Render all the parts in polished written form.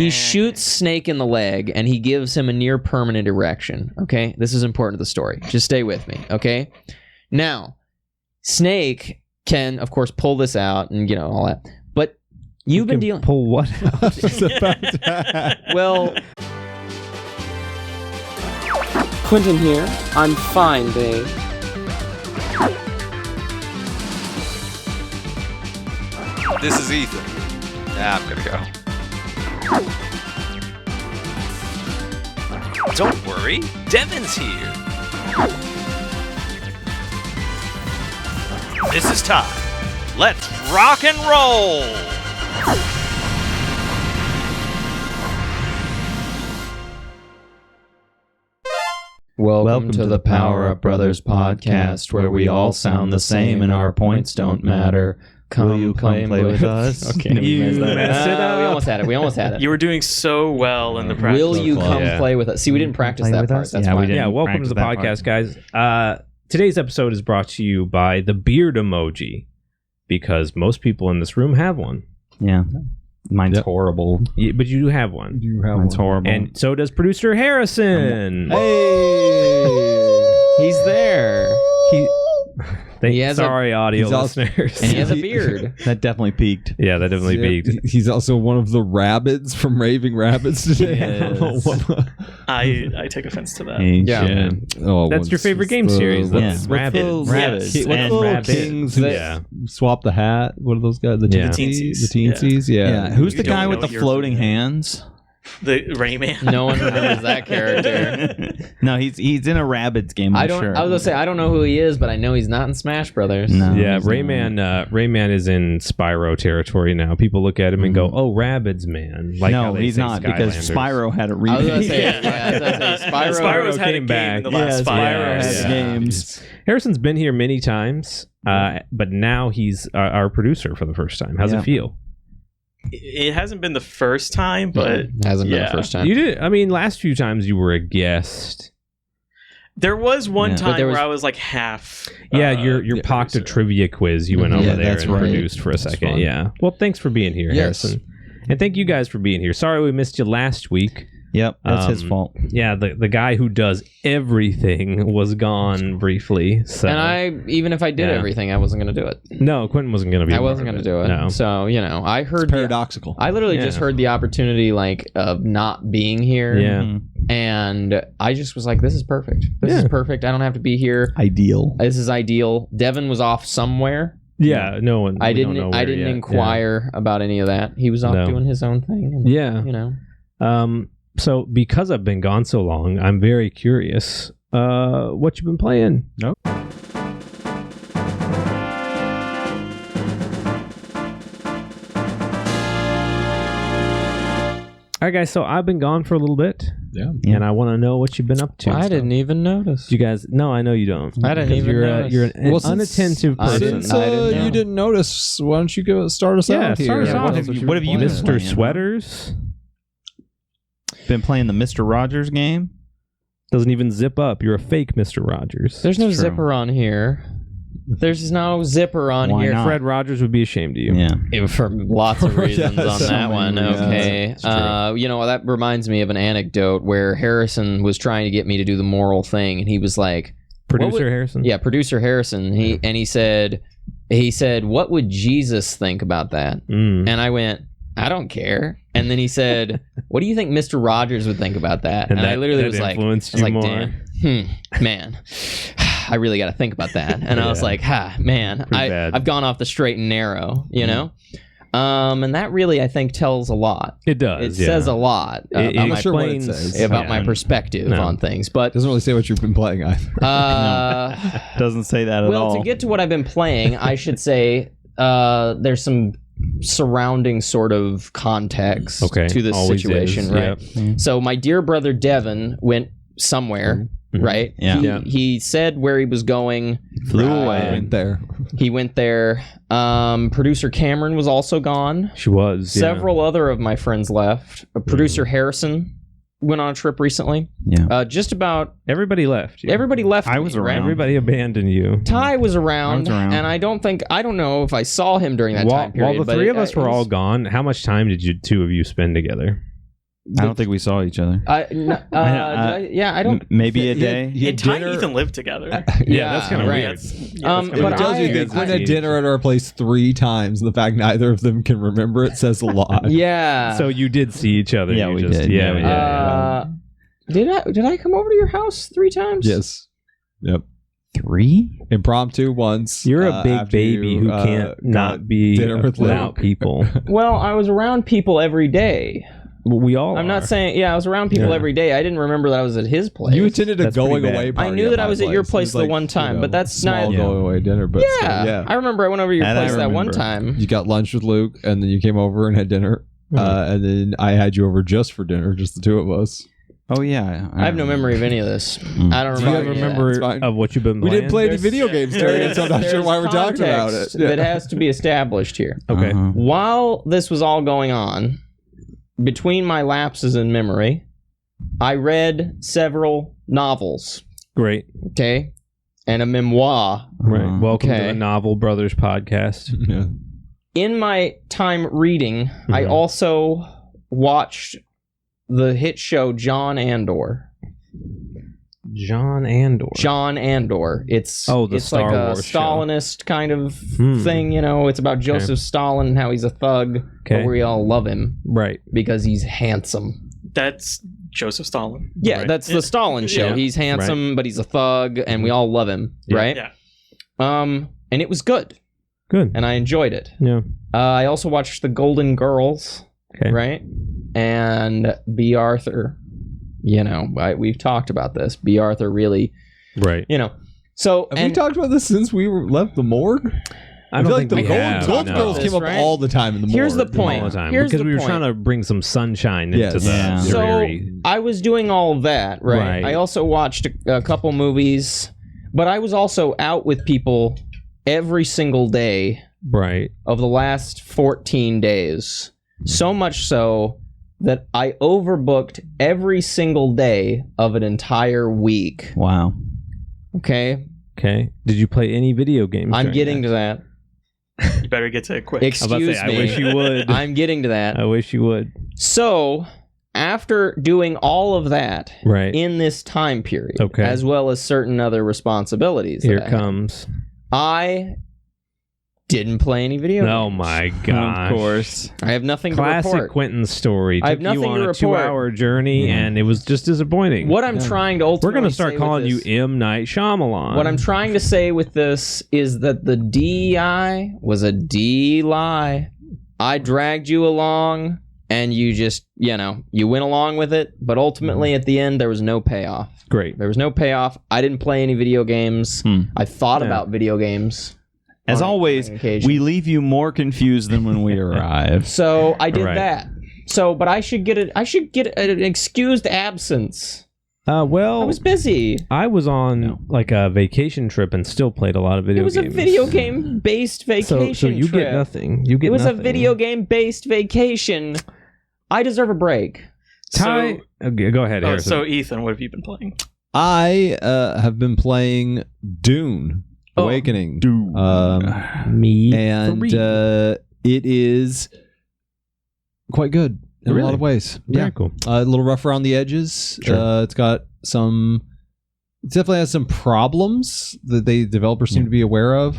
He shoots Snake in the leg, and he gives him a near permanent erection. Okay, this is important to the story. Just stay with me. Okay, now Snake can, of course, pull this out and all that, but you've been dealing. Pull what out? Well, Quentin here. I'm fine, babe. This is Ethan. I'm gonna go. Don't worry, Devin's here. This is Ty. Let's rock and roll! Welcome to the Power Up Brothers podcast, where we all sound the same and our points don't matter. Will you come play with us? Okay, we almost had it. You were doing so well in the practice. Will you come play with us? See, we didn't practice that part. That's yeah, why. we didn't. Yeah, welcome to the podcast, guys. Today's episode is brought to you by the beard emoji, because most people in this room have one. Yeah. Mine's horrible. Yeah, but you do have one. Mine's horrible. And so does producer Harrison. Hey! He's there. Sorry, audio listeners. And he has a beard. That definitely peaked. Yeah, that definitely peaked. He's also one of the rabbits from Raving Rabbits today. Yes. I take offense to that. Yeah. Oh, That's your favorite game series. That's Rabbits. Rabbits. Yes. And Rabbits. Kings swap the hat. What are those guys? The teensies. The teensies. Yeah. Who's the guy with the floating hands? The Rayman. No one remembers that character. No, he's in a Rabbids game. I was gonna say I don't know who he is, but I know he's not in Smash Brothers. No, yeah, Rayman is in Spyro territory now. People look at him and go, "Oh, Rabbids, man!" Like no, he's not, because Spyro had a remake. I was gonna say, Spyro's had came a game back. in the last 5 Spyro years. had games. Harrison's been here many times, but now he's our producer for the first time. How's it feel? It hasn't been the first time, but hasn't been the first time. You did. I mean, last few times you were a guest. there was one time where I was like half. Yeah, your Pocta trivia quiz. You went over there and produced for a second. Yeah. Well, thanks for being here, Harrison, and thank you guys for being here. Sorry we missed you last week. Yep, that's his fault. Yeah, the guy who does everything was gone briefly. So. And even if I did everything, I wasn't going to do it. No, Quentin wasn't going to be. I wasn't going to do it. No. So, I heard... It's paradoxical. I literally just heard the opportunity, of not being here. Yeah. And I just was like, this is perfect. This is perfect. I don't have to be here. Ideal. This is ideal. Devin was off somewhere. Yeah, no one. I didn't inquire about any of that. He was off doing his own thing. And, So, because I've been gone so long, I'm very curious. What you been playing? Nope. All right, guys. So I've been gone for a little bit. Yeah. And I want to know what you've been up to. I didn't even notice. You guys? No, I know you don't. I didn't even notice. You're an unattentive person. Since you didn't notice, why don't you go start us out here? Start us out. What have you been Mr. playing? Sweaters? Been playing the Mr. Rogers game? Doesn't even zip up. You're a fake Mr. Rogers. There's no zipper on here. There's no zipper on Why here. not? Fred Rogers would be ashamed of you. Yeah. For lots of reasons on so that one. many reasons. Okay. It's true. That reminds me of an anecdote where Harrison was trying to get me to do the moral thing, and he was like, Producer Harrison? Yeah, producer Harrison. He said, what would Jesus think about that? Mm. And I went, I don't care. And then he said, what do you think Mr. Rogers would think about that? And I literally was like, damn, man, I really got to think about that. And I was like, man, I've gone off the straight and narrow, know? And that really, I think, tells a lot. It does. It says a lot I'm not sure what it says. about my perspective on things. But doesn't really say what you've been playing either. Doesn't say that at all. Well, to get to what I've been playing, I should say there's some surrounding sort of context to this situation, right? Yep. So my dear brother Devin went somewhere, right? Yeah. He said where he was going. Flew away. He went there. Producer Cameron was also gone. She was. Several other of my friends left. Producer Harrison went on a trip recently. Yeah. Just about everybody left. Everybody left. I was around. Everybody abandoned you. Ty was around, and I don't know if I saw him during that time period. While the three of us were all gone, how much time did you two of you spend together? I don't think we saw each other. I don't. Maybe a day. Ty and Ethan live together. That's kind of weird. But it tells you that Quinn had dinner at our place 3 times. The fact neither of them can remember it says a lot. Yeah. So you did see each other. Yeah, we did. Yeah, we did. Did I come over to your house 3 times? Yes. Yep. 3? Impromptu once. You're a big baby who can't not be without people. Well, I was around people every day. We all I'm not saying, I was around people every day. I didn't remember that I was at his place. You attended a going away party. I knew that I was at your place the one time, but that's not going away dinner. But yeah, I remember I went over to your place that one time. You got lunch with Luke, and then you came over and had dinner, and then I had you over just for dinner, just the 2 of us. Oh yeah, I have no memory of any of this. I don't remember. Do you remember of what you've been playing? We didn't play any video games during it, so I'm not sure why we're talking about it. That has to be established here. Okay. While this was all going on, between my lapses in memory, I read several novels. Great. Okay. And a memoir. Right. Welcome to the Novel Brothers podcast. Yeah. In my time reading, I also watched the hit show John Andor. John Andor. It's the Star like a Wars Stalinist kind of thing, you know. It's about Joseph Stalin and how he's a thug, but we all love him, right? Because he's handsome. That's Joseph Stalin. Yeah, right? That's the Stalin show. Yeah. He's handsome, but he's a thug, and we all love him, right? Yeah. And it was good, and I enjoyed it. Yeah. I also watched The Golden Girls, right? And B. Arthur. You know, we've talked about this. B. Arthur really, right? You know, so have we talked about this since we left the morgue? I don't think the Golden Girls came up all the time in the morgue. Here's the point. All the time. Because we were trying to bring some sunshine into the dreary. So I was doing all of that, right? I also watched a couple movies, but I was also out with people every single day, right, of the last 14 days. So much so that I overbooked every single day of an entire week. Wow. Okay. Did you play any video games? I'm getting to that. You better get to it quick. Excuse me. I wish you would. I'm getting to that. I wish you would. So, after doing all of that in this time period, as well as certain other responsibilities, here comes. I didn't play any video games. Oh my gosh. Of course. I have nothing to report. Classic Quentin's story. I have nothing you on to a report. 2-hour journey, and it was just disappointing. What I'm trying to ultimately We're going to start calling you M. Night Shyamalan. What I'm trying to say with this is that the DEI was a D-lie. I dragged you along, and you just, you went along with it, but ultimately at the end, there was no payoff. Great. There was no payoff. I didn't play any video games. I thought about video games. As always, we leave you more confused than when we arrive. So I did that. So, but I should get an excused absence. Well, I was busy. I was on like a vacation trip and still played a lot of video games. It was a video game based vacation. So you trip. get nothing. You get. It was nothing. a video game based vacation. I deserve a break. Ty, go ahead, Harrison. So Ethan, what have you been playing? I have been playing Dune. Awakening. Me and it is quite good in a lot of ways. Very cool. A little rough around the edges. It's got some. It definitely has some problems that the developers seem to be aware of,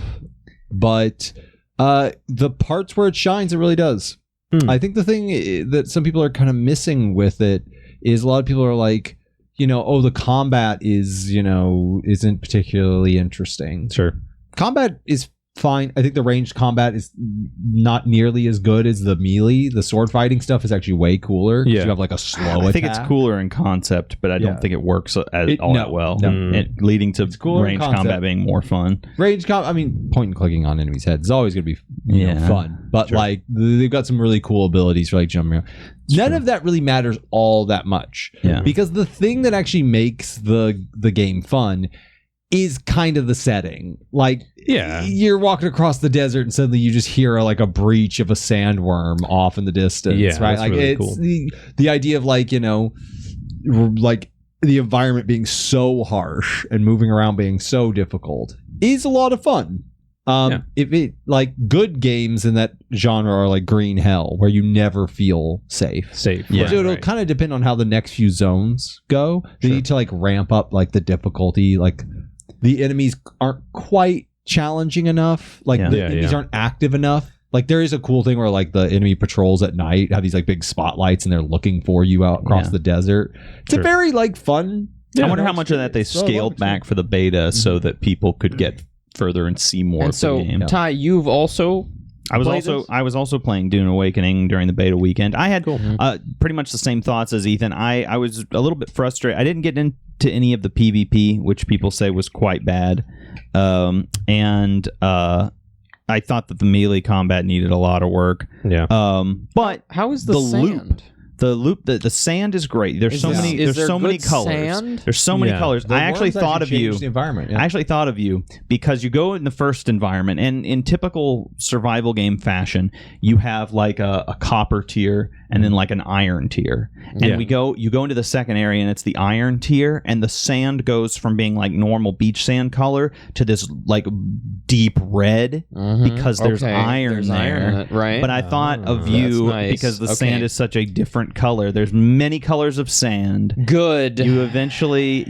but the parts where it shines, it really does. I think the thing that some people are kind of missing with it is a lot of people are like, the combat is, isn't particularly interesting. Sure. Combat is fine. I think the ranged combat is not nearly as good as the melee. The sword fighting stuff is actually way cooler. Yeah. You have like a slow attack. I think it's cooler in concept, but I don't think it works all that well. No. Leading to ranged combat being more fun. Ranged combat, point and clicking on enemies' heads is always going to be fun. But like they've got some really cool abilities for like jumping around. None of that really matters all that much. Yeah. Because the thing that actually makes the game fun is kind of the setting. Like, you're walking across the desert and suddenly you just hear like a breach of a sandworm off in the distance. Yeah, right. Like really it's cool. the idea of like, like the environment being so harsh and moving around being so difficult is a lot of fun. If it like good games in that genre are like Green Hell, where you never feel safe. Yeah, so it'll kind of depend on how the next few zones go. They need to like ramp up like the difficulty. Like the enemies aren't quite challenging enough. Like the enemies aren't active enough. Like there is a cool thing where like the enemy patrols at night have these like big spotlights and they're looking for you out across the desert. It's a very like fun. I wonder how much of that they scaled back for the beta so that people could get further and see more of the game. Ty, you've also I was also playing Dune Awakening during the beta weekend. I had pretty much the same thoughts as Ethan. I was a little bit frustrated. I didn't get into any of the PvP, which people say was quite bad. And I thought that the melee combat needed a lot of work. Yeah. But how is the sand? The sand is great. There's so many colors. Sand? There's so many colors. I actually thought of you. The environment. I actually thought of you because you go in the first environment, and in typical survival game fashion, you have like a copper tier and then like an iron tier. And you go into the second area, and it's the iron tier, and the sand goes from being like normal beach sand color to this like deep red because there's iron there. Iron in it, right? But I thought of you because the sand is such a different color. There's many colors of sand. Good. You eventually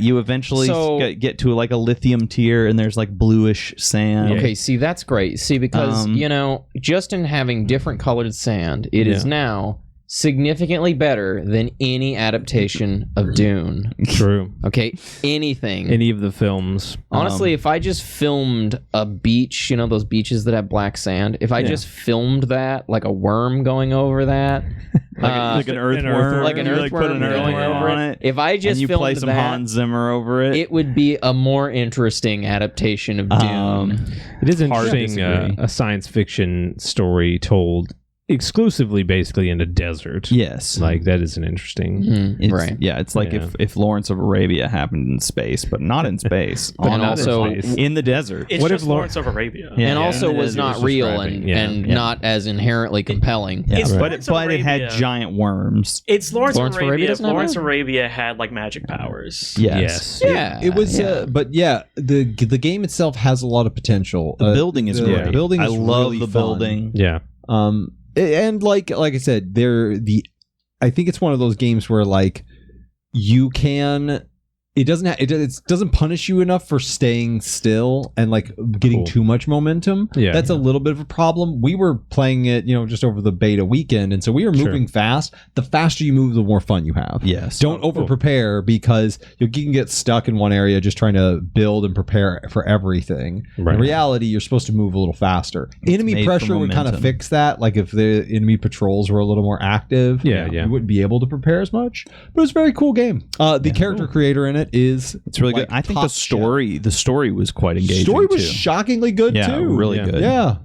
get to like a lithium tier, and there's like bluish sand. Okay, see, that's great. See, because just in having different colored sand, it is now significantly better than any adaptation of Dune. True. Okay, anything. Any of the films. Honestly, if I just filmed a beach, those beaches that have black sand, if I just filmed that, like a worm going over that, like an earthworm, like an earthworm going over it. If I just and you filmed play some Hans Zimmer over it, it would be a more interesting adaptation of Dune. It is interesting, a science fiction story told exclusively basically in a desert. Yes. Like that is an interesting right. Yeah, it's like if Lawrence of Arabia happened in space, but not in space. But also in the desert. It's just Lawrence of Arabia. And also was not real and not as inherently compelling. But it had giant worms. It's Lawrence of Arabia. Arabia Lawrence of Arabia had like magic powers. Yes. Yeah. It was but the game itself has a lot of potential. The building is great. The building is I love really the fun. building. Yeah. And like I said, I think it's one of those games where like you can. It doesn't punish you enough for staying still and like getting too much momentum. Yeah, that's a little bit of a problem. We were playing it, just over the beta weekend, and so we were moving fast. The faster you move, the more fun you have. Yes. Don't over prepare because you can get stuck in one area just trying to build and prepare for everything. Right. In reality, you're supposed to move a little faster. Enemy pressure would kind of fix that. Like if the enemy patrols were a little more active, you wouldn't be able to prepare as much. But it's a very cool game. The character creator in it it's really good. I think the story was quite engaging. The story was shockingly good too. Really good. Yeah.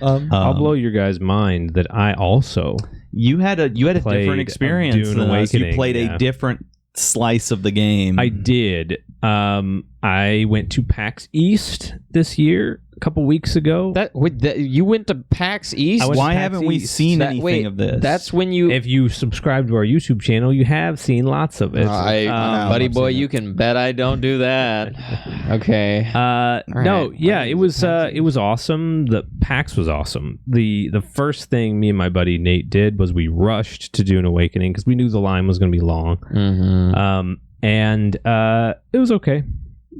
I'll blow your guys' mind that I also you had a different experience Dune than us. You Awakening, played a different slice of the game. I did. I went to PAX East this year a couple weeks ago. You went to PAX East? Why haven't we seen anything of this? That's when you... If you subscribe to our YouTube channel, you have seen lots of it. Buddy boy, you can bet I don't do that. Okay. It was awesome. The PAX was awesome. The first thing me and my buddy Nate did was we rushed to Dune Awakening because we knew the line was going to be long. And it was okay.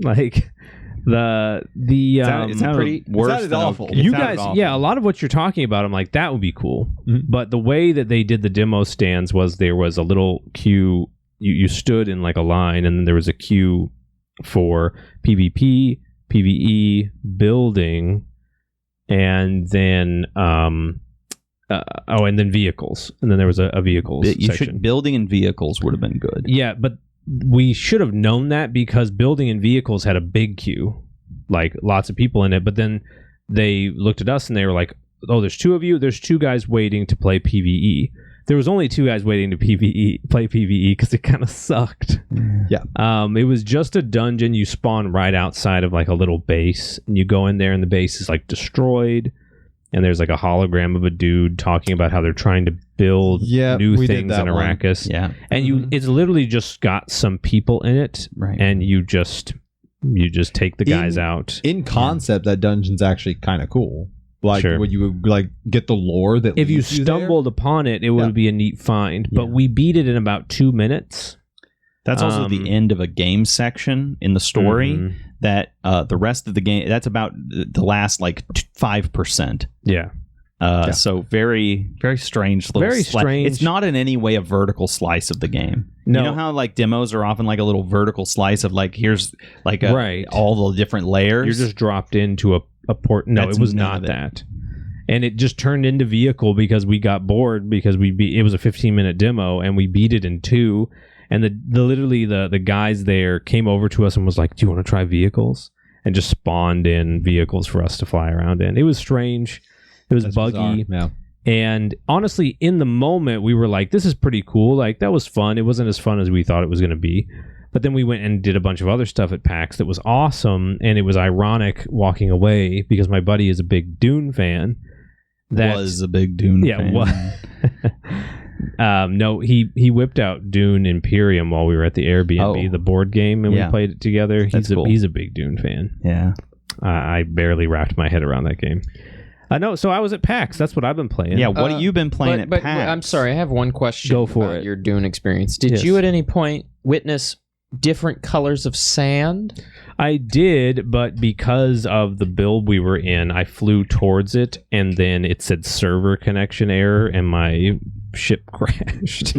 Like it sounded awful. You guys, a lot of what you're talking about, I'm like, that would be cool. But the way that they did the demo stands was there was a little queue. You stood in like a line, and then there was a queue for PvP, PvE, building, and then and then vehicles, and then there was a vehicles section. Building and vehicles would have been good. Yeah, but we should have known that because building and vehicles had a big queue, like lots of people in it. But then they looked at us and they were like, "Oh, there's two of you. There's two guys waiting to play PvE." There was only two guys waiting to play PvE because it kind of sucked. Yeah. It was just a dungeon. You spawn right outside of like a little base, and you go in there, and the base is like destroyed. And there's like a hologram of a dude talking about how they're trying to build new things in Arrakis. Yeah. And it's literally just got some people in it. Right. And you just You just take the guys out. In concept, that dungeon's actually kind of cool. Like when you like get the lore that if you stumbled upon it, it would be a neat find. But we beat it in about 2 minutes. That's also the end of a game section in the story. That the rest of the game, that's about the last like 5%. Yeah. So very, very strange. Very strange. It's not in any way a vertical slice of the game. No. You know how like demos are often like a little vertical slice of like here's like all the different layers. You're just dropped into a port. No, it was not that. And it just turned into vehicle because we got bored because it was a 15-minute demo and we beat it in 2. And the guys there came over to us and was like, "Do you want to try vehicles?" And just spawned in vehicles for us to fly around in. It was strange. It was buggy. Bizarre. Yeah. And honestly, in the moment, we were like, "This is pretty cool. Like that was fun." It wasn't as fun as we thought it was going to be. But then we went and did a bunch of other stuff at PAX that was awesome, and it was ironic walking away because my buddy is a big Dune fan. Was a big Dune fan. No, he whipped out Dune Imperium while we were at the Airbnb, the board game, and we played it together. He's a big Dune fan. Yeah. I barely wrapped my head around that game. No, so I was at PAX. That's what I've been playing. Yeah, what have you been playing at PAX? I'm sorry, I have one question. Go for about it. Your Dune experience. Did you at any point witness different colors of sand? I did, but because of the build we were in, I flew towards it, and then it said server connection error, and my ship crashed.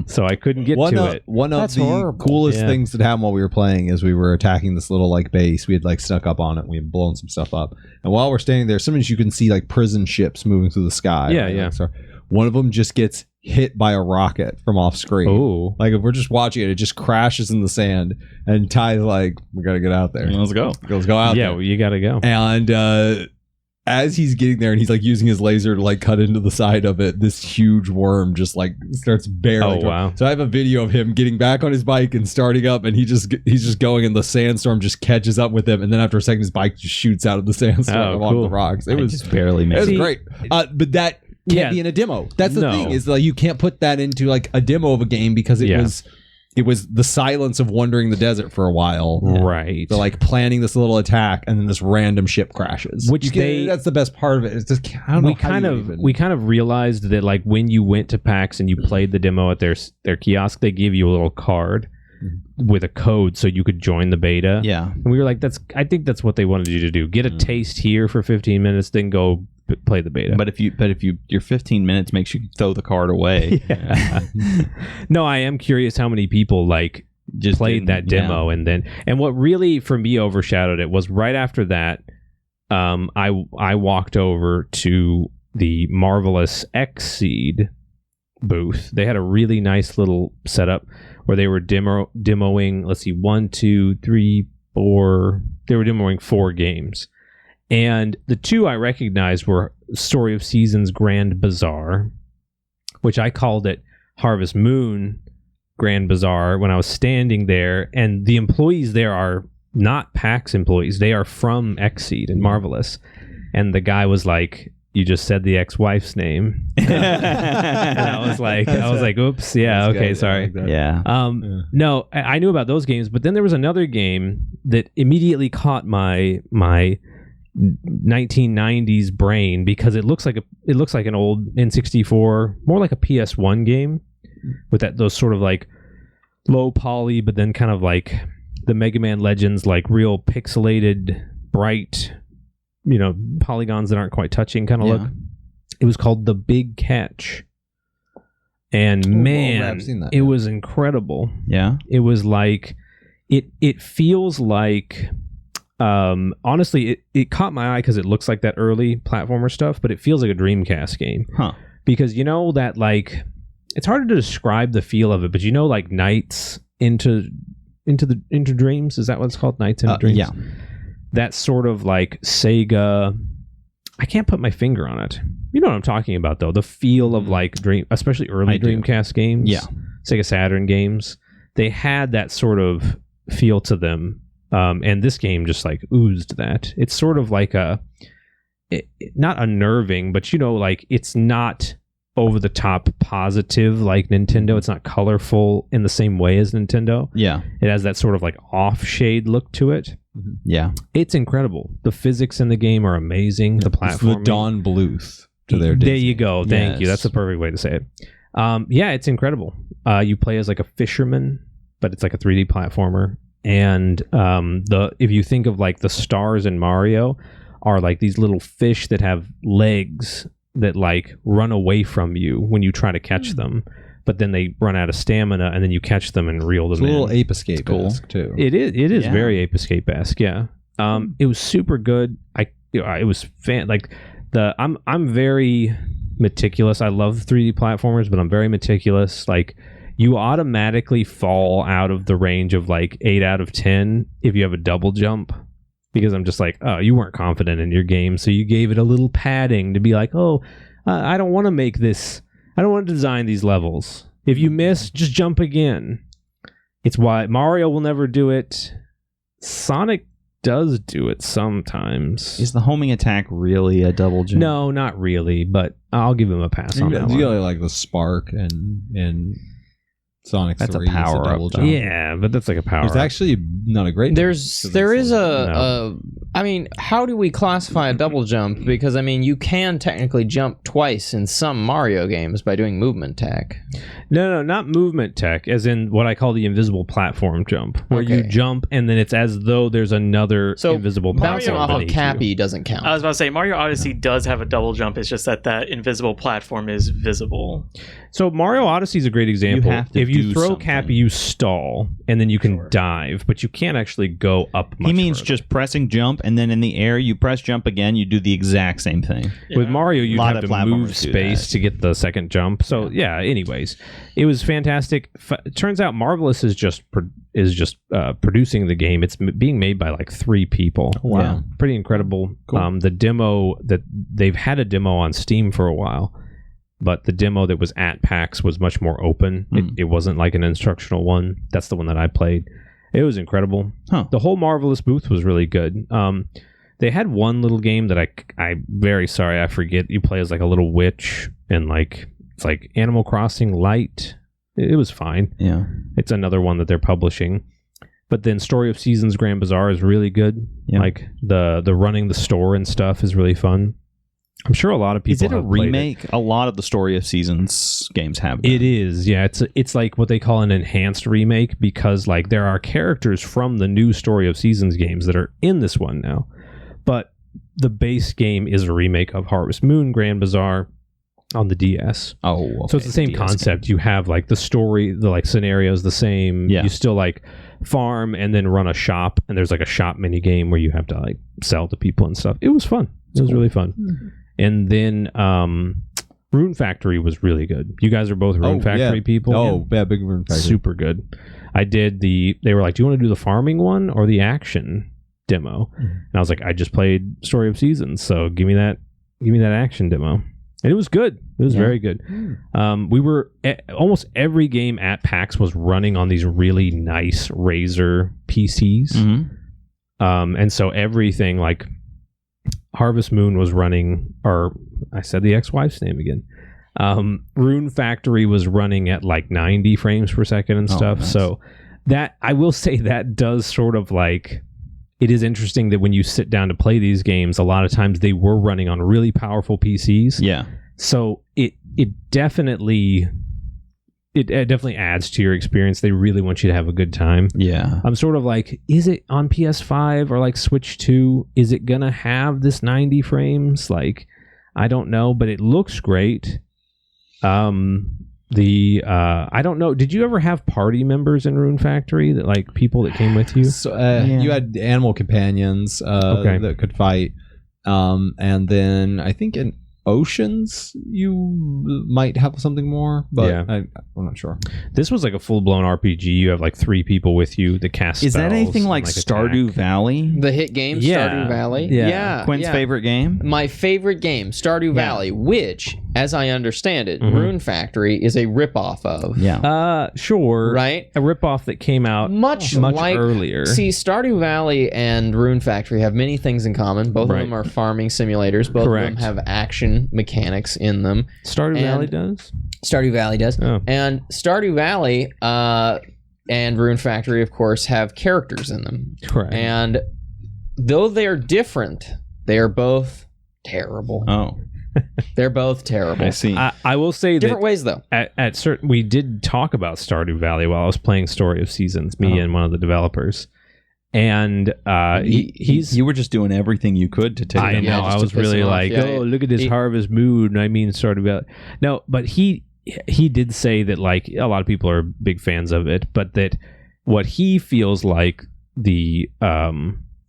So I couldn't get to it. One of the coolest things that happened while we were playing is we were attacking this little like base. We had like snuck up on it. We had blown some stuff up. And while we're standing there, sometimes you can see like prison ships moving through the sky. Yeah, right? yeah. Like, so one of them just gets hit by a rocket from off screen. Oh. Like if we're just watching it, it just crashes in the sand. And Ty's like, we got to get out there. Let's go. Let's go out there. Yeah, you got to go. And as he's getting there and he's like using his laser to like cut into the side of it, this huge worm just like starts barreling. Oh, wow. So I have a video of him getting back on his bike and starting up, and he's just going, and the sandstorm just catches up with him, and then after a second his bike just shoots out of the sandstorm along the rocks. It was just barely made it. Was great. But that can't be in a demo. That's the thing, is like you can't put that into like a demo of a game because it was the silence of wandering the desert for a while. Right. They're like planning this little attack, and then this random ship crashes. That's the best part of it. It's just, I don't know. We kind of realized that like when you went to PAX and you played the demo at their kiosk, they gave you a little card with a code so you could join the beta. Yeah. And we were like, I think that's what they wanted you to do. Get a taste here for 15 minutes, then go play the beta. But if your 15 minutes makes you throw the card away. No, I am curious how many people like just played that demo and what really for me overshadowed it was right after that I walked over to the Marvelous Xseed booth. They had a really nice little setup where they were demoing, let's see, 1, 2, 3, 4. They were demoing 4 games. And the 2 I recognized were Story of Seasons Grand Bazaar, which I called it Harvest Moon Grand Bazaar when I was standing there. And the employees there are not PAX employees. They are from Xseed and Marvelous. And the guy was like, "You just said the ex-wife's name." And I was like, oops, yeah, okay, sorry. No, I knew about those games, but then there was another game that immediately caught my 1990s brain because it looks like an old N64, more like a PS1 game with those sort of like low poly, but then kind of like the Mega Man Legends, like real pixelated, bright, polygons that aren't quite touching kind of look. It was called The Big Catch. And it was incredible. Yeah. It was like, it feels like, honestly, it caught my eye because it looks like that early platformer stuff, but it feels like a Dreamcast game. Because that like, it's hard to describe the feel of it, but like Nights into Dreams, is that what it's called? Nights into Dreams? Yeah. That sort of like Sega, I can't put my finger on it. You know what I'm talking about though. The feel of like especially early Dreamcast games. Yeah. Sega Saturn games. They had that sort of feel to them. And this game just like oozed that. It's sort of like not unnerving, but like it's not over the top positive like Nintendo. It's not colorful in the same way as Nintendo. Yeah. It has that sort of like off shade look to it. Yeah. It's incredible. The physics in the game are amazing. The platform. It's the Dawn Bluth to their There Disney. you go. Thank you. That's the perfect way to say it. Yeah, it's incredible. You play as like a fisherman, but it's like a 3D platformer. And if you think of like the stars in Mario are like these little fish that have legs that like run away from you when you try to catch them, but then they run out of stamina and then you catch them and reel them It's a little in. Ape Escape-esque too. It is very Ape Escape-esque, yeah. It was super good. It was I'm very meticulous. I love 3D platformers, but I'm very meticulous. Like, you automatically fall out of the range of like 8 out of 10 if you have a double jump, because I'm just like, oh, you weren't confident in your game, so you gave it a little padding to be like, oh, I don't want to make this. I don't want to design these levels. If you miss, just jump again. It's why Mario will never do it. Sonic does do it sometimes. Is the homing attack really a double jump? No, not really, but I'll give him a pass on that one. You got like the spark and Sonic 3. That's a power double up, jump. Yeah, but that's like a power. It's actually not a great. There is I mean, how do we classify a double jump? Because I mean, you can technically jump twice in some Mario games by doing movement tech. No, not movement tech, as in what I call the invisible platform jump, where you jump and then it's as though there's another invisible platform. Bouncing off of Cappy doesn't count. I was about to say, Mario Odyssey does have a double jump. It's just that invisible platform is visible. So Mario Odyssey is a great example. If you throw something. Cappy, you stall, and then you can dive, but you can't actually go up much He means further. just pressing jump, and then in the air, you press jump again, you do the exact same thing. With Mario, you have to platformers move do space that. to get the second jump. So yeah. Anyways, it was fantastic. It turns out Marvelous is just producing the game. It's being made by like 3 people. Wow. Yeah. Pretty incredible. Cool. The demo that they've had a demo on Steam for a while, but the demo that was at PAX was much more open. It wasn't like an instructional one. That's the one that I played. It was incredible. Huh. The whole Marvelous booth was really good. They had one little game that I'm very sorry I forget. You play as like a little witch, and like it's like Animal Crossing Light. It was fine. Yeah. It's another one that they're publishing. But then Story of Seasons Grand Bazaar is really good. Yeah. Like the running the store and stuff is really fun. I'm sure a lot of people. Is it a have played remake? A lot of the Story of Seasons games have that. It is, yeah. It's like what they call an enhanced remake, because like there are characters from the new Story of Seasons games that are in this one now. But the base game is a remake of Harvest Moon Grand Bazaar on the DS. Oh, okay. So it's the same DS concept. game. You have like the story, the like scenarios the same. Yeah. You still like farm and then run a shop, and there's like a shop mini game where you have to like sell to people and stuff. It was fun. It was really fun. Mm-hmm. And then Rune Factory was really good. You guys are both Rune Factory people. Oh, yeah, big Rune Factory. Super good. They were like, do you want to do the farming one or the action demo? Mm-hmm. And I was like, I just played Story of Seasons, so give me that action demo. And it was good. It was very good. We were almost every game at PAX was running on these really nice Razer PCs. Mm-hmm. And so everything like Harvest Moon was running, or I said the ex-wife's name again. Rune Factory was running at like 90 frames per second and stuff. Nice. So that, I will say, that does sort of like, it is interesting that when you sit down to play these games, a lot of times they were running on really powerful PCs. Yeah. So it definitely adds to your experience. They really want you to have a good time. Yeah. I'm sort of like, is it on PS5 or like Switch 2? Is it gonna have this 90 frames? Like, I don't know, but it looks great. I don't know. Did you ever have party members in Rune Factory, that like people that came with you? So you had animal companions that could fight, and then I think in Oceans you might have something more, but yeah. I'm not sure. This was like a full-blown RPG. You have like 3 people with you that cast spells. Is that anything like Stardew Valley? The hit game Stardew Valley? Yeah. Quinn's favorite game? My favorite game, Stardew Valley, which, as I understand it, Rune Factory is a ripoff of. Yeah. Sure. Right? A ripoff that came out much like, earlier. See, Stardew Valley and Rune Factory have many things in common. Both of them are farming simulators. Both of them have action design mechanics in them. Stardew Valley does? Stardew Valley does. Oh. And Stardew Valley and Rune Factory, of course, have characters in them. Correct. And though they're different, they are both terrible. Oh, They're both terrible. I see. I will say Different that ways, though. at certain, we did talk about Stardew Valley while I was playing Story of Seasons, me and one of the developers. And you were just doing everything you could to take I them know. out. I was really like, look at this Harvest Moon. I mean, Stardew Valley. No, but he did say that like a lot of people are big fans of it, but that what he feels like the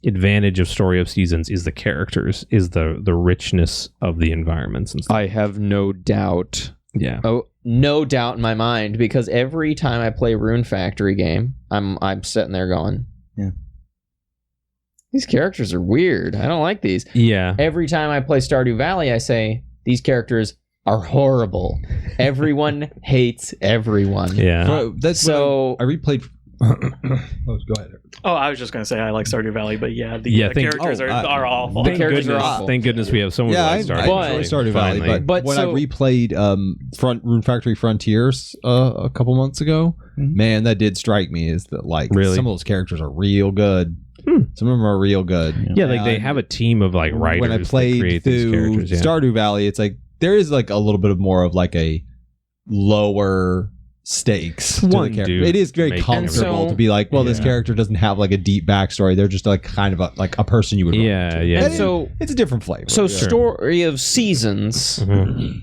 advantage of Story of Seasons is the characters, is the richness of the environments and stuff. I have no doubt. Yeah. Oh, no doubt in my mind, because every time I play Rune Factory game, I'm sitting there going, yeah, these characters are weird. I don't like these. Yeah. Every time I play Stardew Valley, I say, these characters are horrible. Everyone hates everyone. Yeah. That's so I replayed. Go ahead. Oh, I was just gonna say I like Stardew Valley, but yeah, the oh, characters are awful. The characters are awful. Thank goodness we have someone Yeah, who likes I Stardew enjoy Stardew Valley, finally. but when I replayed Rune Factory Frontiers a couple months ago, man, that did strike me as that like Really? some of those characters are real good. Some of them are real good. Yeah, like they have a team of like writers when I that played create these through characters. Yeah. Stardew Valley, it's like there is like a little bit of more of like a lower stakes to One the character. dude It is very making comfortable everything. to be like, well, this Yeah. character doesn't have like a deep backstory. They're just like kind of like a person you would run Yeah, into. yeah. And so, it's a different flavor. so Yeah. Story of Seasons Mhm.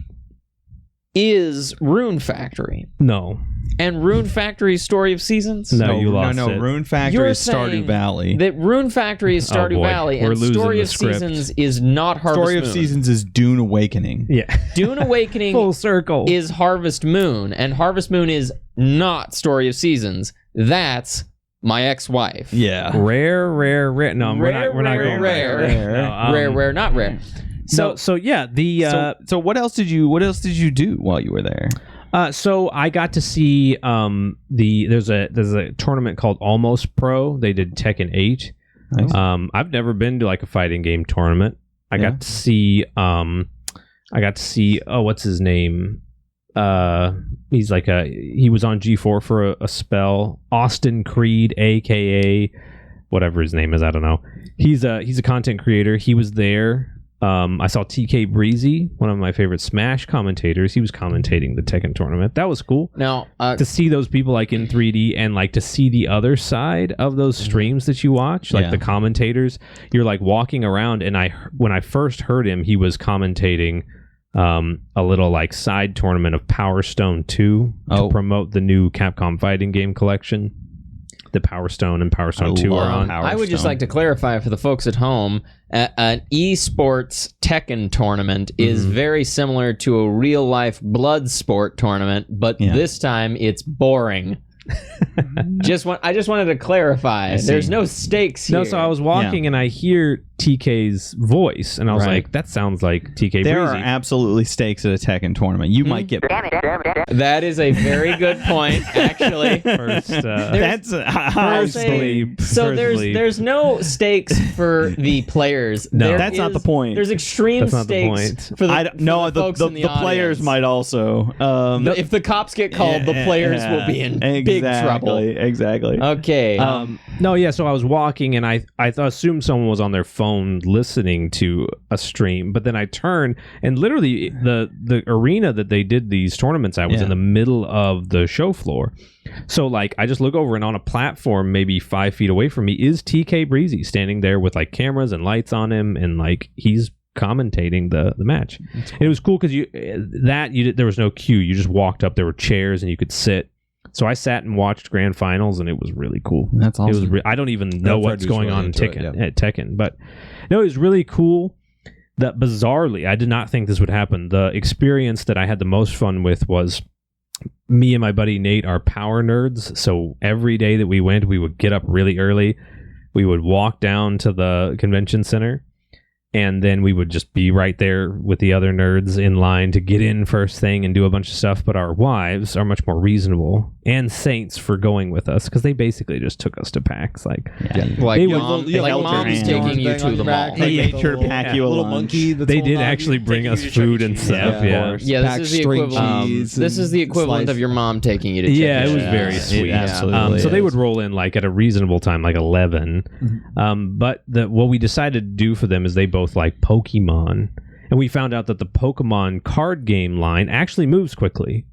is Rune Factory. No. And Rune Factory's Story of Seasons? No, you lost no. it. Rune Factory You're is Stardew saying Valley. That Rune Factory is Stardew boy. Valley, We're and losing Story the of script. Seasons is not Harvest Story Moon. of Seasons is Dune Awakening. Yeah. Dune Awakening Full circle. is Harvest Moon, and Harvest Moon is not Story of Seasons. That's my ex-wife. Yeah. Rare. No, we're not going rare, there. No, rare, not rare. So yeah, the So what else did you do while you were there? so I got to see there's a tournament called Almost Pro. They did Tekken 8. Nice. I've never been to like a fighting game tournament. I got to see what's his name? He was on G4 for a spell. Austin Creed, aka whatever his name is, I don't know. He's a content creator. He was there. I saw TK Breezy, one of my favorite Smash commentators. He was commentating the Tekken tournament. That was cool. Now, To see those people like in 3D and like to see the other side of those streams that you watch, like the commentators, you're like walking around. And when I first heard him, he was commentating a little like side tournament of Power Stone 2 to promote the new Capcom fighting game collection. The Power Stone and Power Stone 2 are on. I would just like to clarify for the folks at home, an esports Tekken tournament is very similar to a real life blood sport tournament, but this time it's boring. I just wanted to clarify. There's no stakes here. No, so I was walking and I hear TK's voice, and I was like, that sounds like TK There Breezy. are absolutely stakes at a Tekken tournament. You might get. That is a very good point, actually. That's Personally, So there's no stakes for the players. No. There That's not the point. There's extreme That's not the stakes point. for the folks in the players audience. might also. If the cops get called, the players will be in big trouble. Exactly. Okay. So I was walking and I assumed someone was on their phone listening to a stream, but then I turned and literally the arena that they did these tournaments at was in the middle of the show floor. So like I just look over and on a platform maybe 5 feet away from me is TK Breezy standing there with like cameras and lights on him, and like he's commentating the match. Cool. And it was cool because there was no queue. You just walked up, there were chairs and you could sit. So I sat and watched grand finals, and it was really cool. That's awesome. It was I don't even know what's going on in Tekken, but no, it was really cool. That bizarrely, I did not think this would happen. The experience that I had the most fun with was me and my buddy Nate are power nerds. So every day that we went, we would get up really early. We would walk down to the convention center, and then we would just be right there with the other nerds in line to get in first thing and do a bunch of stuff. But our wives are much more reasonable and saints for going with us because they basically just took us to PAX. Like Mom's taking you to the mall. They made sure to pack you a little lunch. monkey. They did actually bring us food and stuff. Yeah, this is the equivalent. This is the equivalent of your mom taking you to. Yeah, it was very sweet. Absolutely. So they would roll in like at a reasonable time, like 11. But what we decided to do for them is they both like Pokemon, and we found out that the Pokemon card game line actually moves quickly.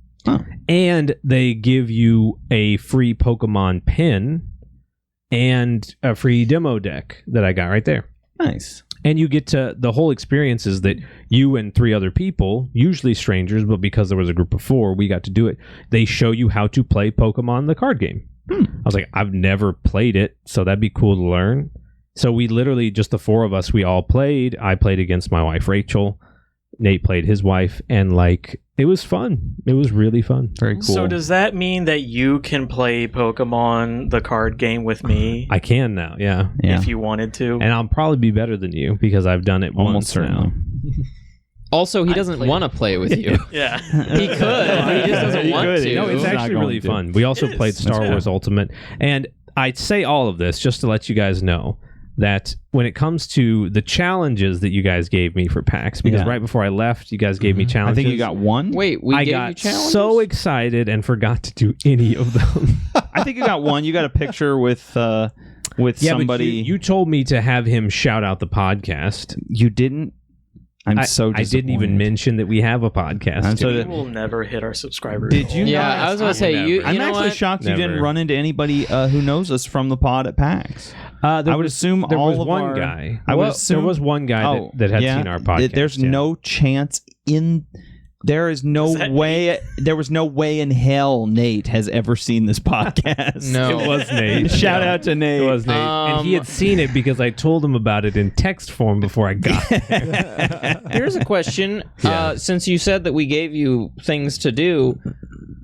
And they give you a free Pokemon pin and a free demo deck that I got right there. Nice. And you get to the whole experience is that you and 3 other people, usually strangers, but because there was a group of 4, we got to do it. They show you how to play Pokemon the card game. I was like, I've never played it, so that'd be cool to learn. So we literally, just the 4 of us, we all played. I played against my wife, Rachel. Nate played his wife, and like, it was fun. It was really fun. Very cool. So does that mean that you can play Pokemon the card game with me? I can now, yeah. If you wanted to. And I'll probably be better than you because I've done it Almost once certainly. now. Also, he doesn't want to play with you. Yeah. He could. He just doesn't want to. No, it's He's not actually going really to. fun. We also played Star Yeah. Wars Ultimate. And I'd say all of this just to let you guys know that when it comes to the challenges that you guys gave me for PAX, because right before I left, you guys gave me I challenges. think you got one. Wait, we I gave you got challenges? so excited and forgot to do any of them. I think you got one. You got a picture with somebody. But you told me to have him shout out the podcast. You didn't. I'm so I didn't even disappointed. mention that we have a podcast. I'm so We will never hit our subscriber Did goal. you Yeah, not? I was going to say, you I'm know actually what? shocked you didn't Never. run into anybody who knows us from the pod at PAX. I would assume there all was of one our- guy. I would Well, assume there was one guy that had seen our podcast. There's yeah. no chance in. There is no that way. There was no way in hell Nate has ever seen this podcast. No. It was Nate. Shout out to Nate. It was Nate. And he had seen it because I told him about it in text form before I got there. Here's a question. Since you said that we gave you things to do,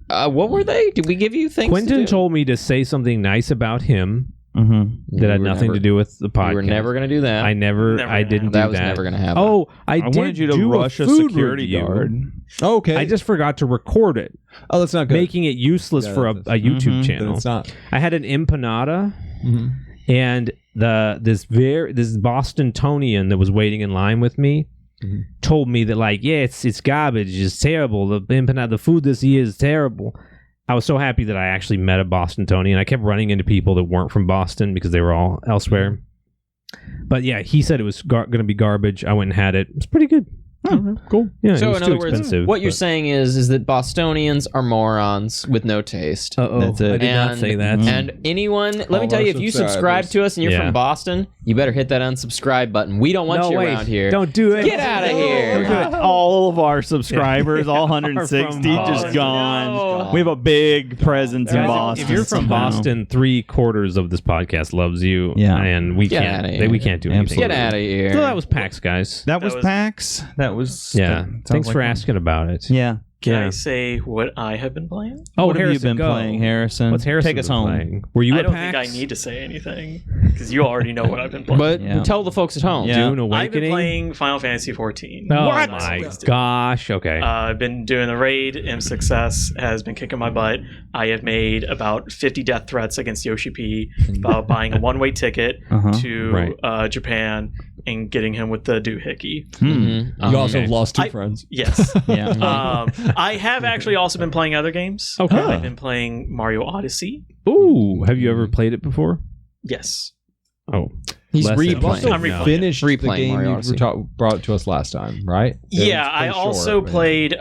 what were they? Did we give you things to Quentin do? told me to say something nice about him Mm-hmm. that had nothing to do with the podcast. We were never going to do that. I Never didn't do that that. was never going to happen. Oh, I did wanted you to do rush a food security review. guard. Okay. I just forgot to record it, oh, that's not good. making it useless Yeah, for a that's- YouTube Mhm. channel. It's not. I had an empanada. Mhm. And this Bostonian that was waiting in line with me told me that like, yeah, it's garbage, it's terrible. The empanada, the food this year is terrible. I was so happy that I actually met a Bostonian. I kept running into people that weren't from Boston because they were all elsewhere. But yeah, he said it was going to be garbage. I went and had it. It's pretty good. Oh, cool. Yeah, So it was in too other words, expensive, what you're but- saying is that Bostonians are morons with no taste. Uh-oh, That's it. I did not And- say that. And anyone, let me All tell our you, if you subscribe subscribers. to us and you're Yeah. from Boston, you better hit that unsubscribe button. We don't want No, you wait. around here. Don't do it. Get out of here. All of our subscribers, all 160, just Boston. gone. No. We have a big presence in Guys, Boston. if you're from somehow. Boston, 3/4 of this podcast loves you. Yeah. And we Get can't. outta here. We can't do anything. Absolutely. Get out of here. So that was PAX, guys. that was was- PAX. That was Yeah. that sounds Thanks like for fun. asking about it. Yeah. Can Yeah. I say what I have been playing? Oh, what have you Harrison, been go. playing, Harrison? What's Harrison Take us been home. playing? Were you I at don't PAX? think I need to say anything because you already know what I've been playing. But Yeah. tell the folks at home. Yeah. Dune I've been Awakening? playing Final Fantasy 14. Oh What? my gosh. Okay. I've been doing the raid. M Success has been kicking my butt. I have made about 50 death threats against Yoshi P about buying a one-way ticket Uh-huh. to Japan and getting him with the doohickey. Mhm. You also okay. lost two I- friends. Yes. Yeah. I have actually also been playing other games. Okay. I've been playing Mario Odyssey. Ooh, have you ever played it before? Yes. Oh, He's Less than- You've also replaying. I'm replaying. finished the Replaying game Mario you Odyssey. brought to us last time, right? Yeah, I It's also short, but- played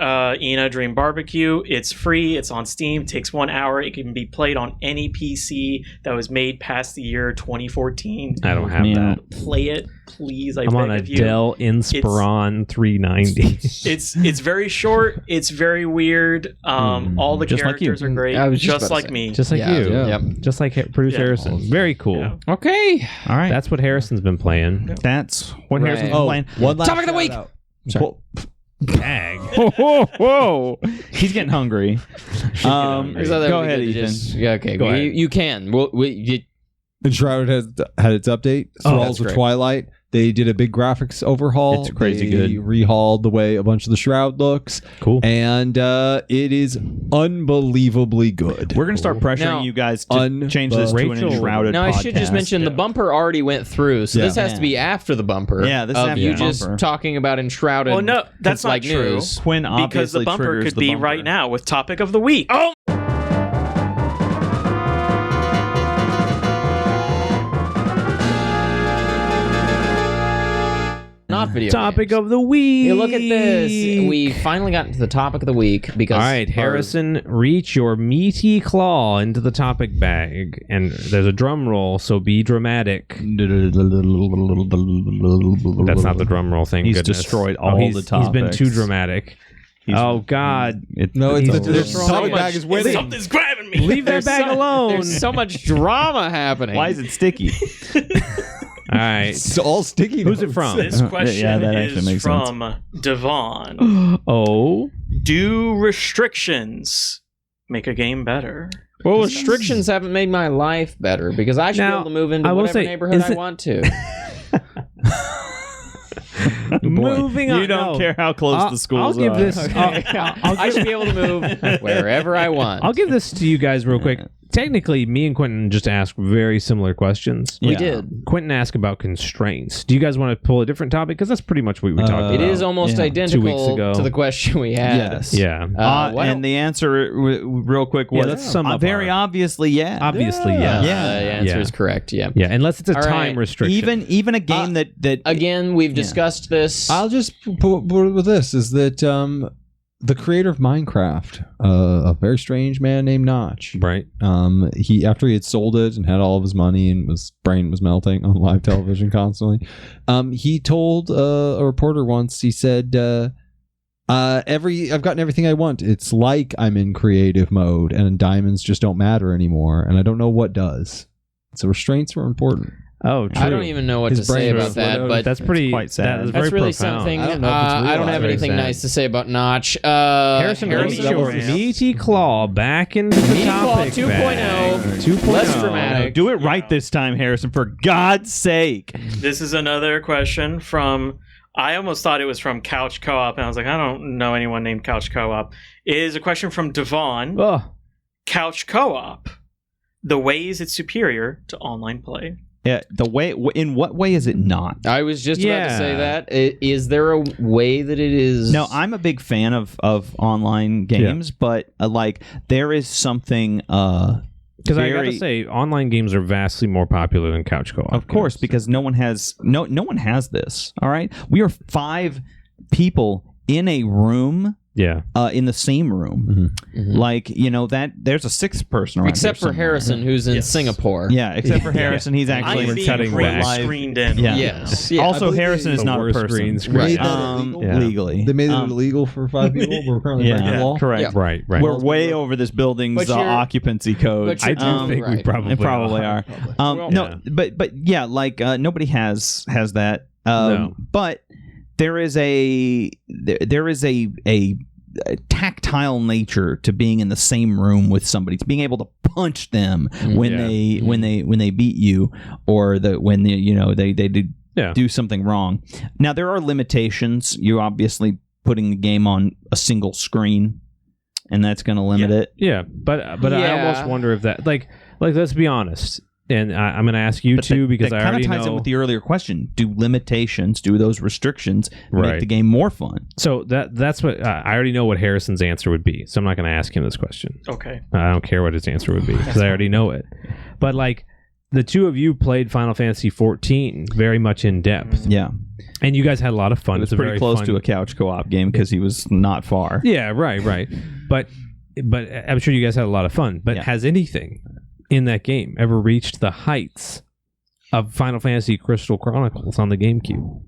Ina Dream Barbecue. It's free. It's on Steam. It takes 1 hour. It can be played on any PC that was made past the year 2014. I don't have Yeah. that. Play it, please. I I'm beg on a of you. Dell Inspiron 390. It's very short. It's very weird. All the Just like you. characters are great. I was just Just about to like say. me. Just like Yeah, you. yeah. Yep. Just like producer Yeah. Harrison. Very cool. Yeah. Okay. All right. That's what Harrison's been playing. That's what Right. Harrison's been Oh, playing. one last Topic of the week. shout-out. Sorry. Well, Dang. Whoa, whoa, whoa. He's getting hungry. There's other Go we ahead, could Ethan. just- yeah, okay, Go ahead. You can. Enshrouded has had its update. Oh, Thralls that's of great. Twilight. They did a big graphics overhaul. It's crazy they good. Rehauled the way a bunch of the Shroud looks. Cool. And it is unbelievably good. We're gonna start pressuring Now, you guys to change this to an Rachel- enshrouded. Now, I should just podcast. mention the bumper already went through, so this has to be after the bumper. Yeah, this is of after you the just bumper. talking about enshrouded. Well, no, that's not like true. news. Quinn Because the obviously bumper triggers could the be bumper. right now with topic of the week. Oh, Not video. Topic games. of the week. Hey, look at this. We finally got into the topic of the week because. All right, Harrison, reach your meaty claw into the topic bag, and there's a drum roll, so be dramatic. That's not the drum roll thing. He's goodness. destroyed all he's, the He's been topics. too dramatic. Oh God! No, it's He's the destroying topic so bag is winning. something's grabbing me. Leave that bag alone. There's so much drama happening. Why is it sticky? All right. It's all sticky. Who's it notes. from? This question Yeah, that actually is makes sense. from Devon. Oh. Do restrictions make a game better? Well, restrictions haven't made my life better because I should Now, be able to move into I will whatever say, neighborhood is I it- want to. Moving on. You don't no. care how close the schools I'll give are. this. I should be able to move wherever I want. I'll give this to you guys real quick. Technically, me and Quentin just asked very similar questions. We Yeah. did. Quentin asked about constraints. Do you guys want to pull a different topic? Because that's pretty much what we talked about. It is almost yeah, 2 weeks identical ago. to the question we had. Yes. Yeah. Why don't- And the answer, real quick, was let's sum up very our- obviously, yeah. Obviously, yeah. Yeah. The answer Yeah. is correct. Yeah. Yeah, unless it's a All time right. restriction. Even a game that Again, we've discussed this. I'll just put with this is that the creator of Minecraft, a very strange man named Notch. Right. He after he had sold it and had all of his money and his brain was melting on live television constantly. He told a reporter once. He said, I've gotten everything I want. It's like I'm in creative mode, and diamonds just don't matter anymore, and I don't know what does. So restraints were important." Oh, true. I don't even know what His to say brain about was that, lit but out. That's pretty. quite sad. That is that's very really profound. something. I don't know if it's real. I don't have Very anything sad. nice to say about Notch. Harrison, Harrison reach your Williams. meaty claw back into the Meaty Claw topic 2.0. bag. 2.0. Less dramatic. do it right this time, Harrison, for God's sake. This is another question from. I almost thought it was from Couch Co-op, and I was like, I don't know anyone named Couch Co-op. It is a question from Devon. Oh, Couch Co-op. The ways it's superior to online play. Yeah, in what way is it not? I was just about to say Yeah. that. Is there a way that it is? No, I'm a big fan of online games, but like there is something because I very- gotta say, online games are vastly more popular than couch co-op. Of course, games. because no one has this. All right, we are 5 people in a room, yeah, in the same room. Mhm. Like that, there's a 6th person around. Except here for somewhere. Harrison, who's in Yes. Singapore. Yeah, except for Harrison, he's actually I'm being cutting green back. screened in. Yeah. Yes. I Also, believe Harrison they- is not a worst person. green screen. Made that Um, illegal? legally, They made it illegal for 5 people. We're currently breaking the law. correct. Yeah. right, right. We're way over this building's But you're- occupancy code. but you're I do Um, think we right. probably are. Well, No, but yeah, like nobody has that. No. But there is a tactile nature to being in the same room with somebody, to being able to punch them when Yeah. they beat you, or when they do something wrong. Now there are limitations. You're obviously putting the game on a single screen, and that's going to limit it. Yeah, but I Yeah. almost wonder if that like let's be honest, and I'm going to ask you But too because that I kind already of ties know. in with the earlier question. Do those restrictions Right. make the game more fun? So that's what I already know what Harrison's answer would be. So I'm not going to ask him this question. Okay. I don't care what his answer would be because I already know it. But like the two of you played Final Fantasy 14 very much in depth, Yeah, and you guys had a lot of fun. it was It's a pretty very close fun- to a couch co-op game because he was not far. Yeah, right. But I'm sure you guys had a lot of fun. But Yeah. has anything in that game ever reached the heights of Final Fantasy Crystal Chronicles on the GameCube?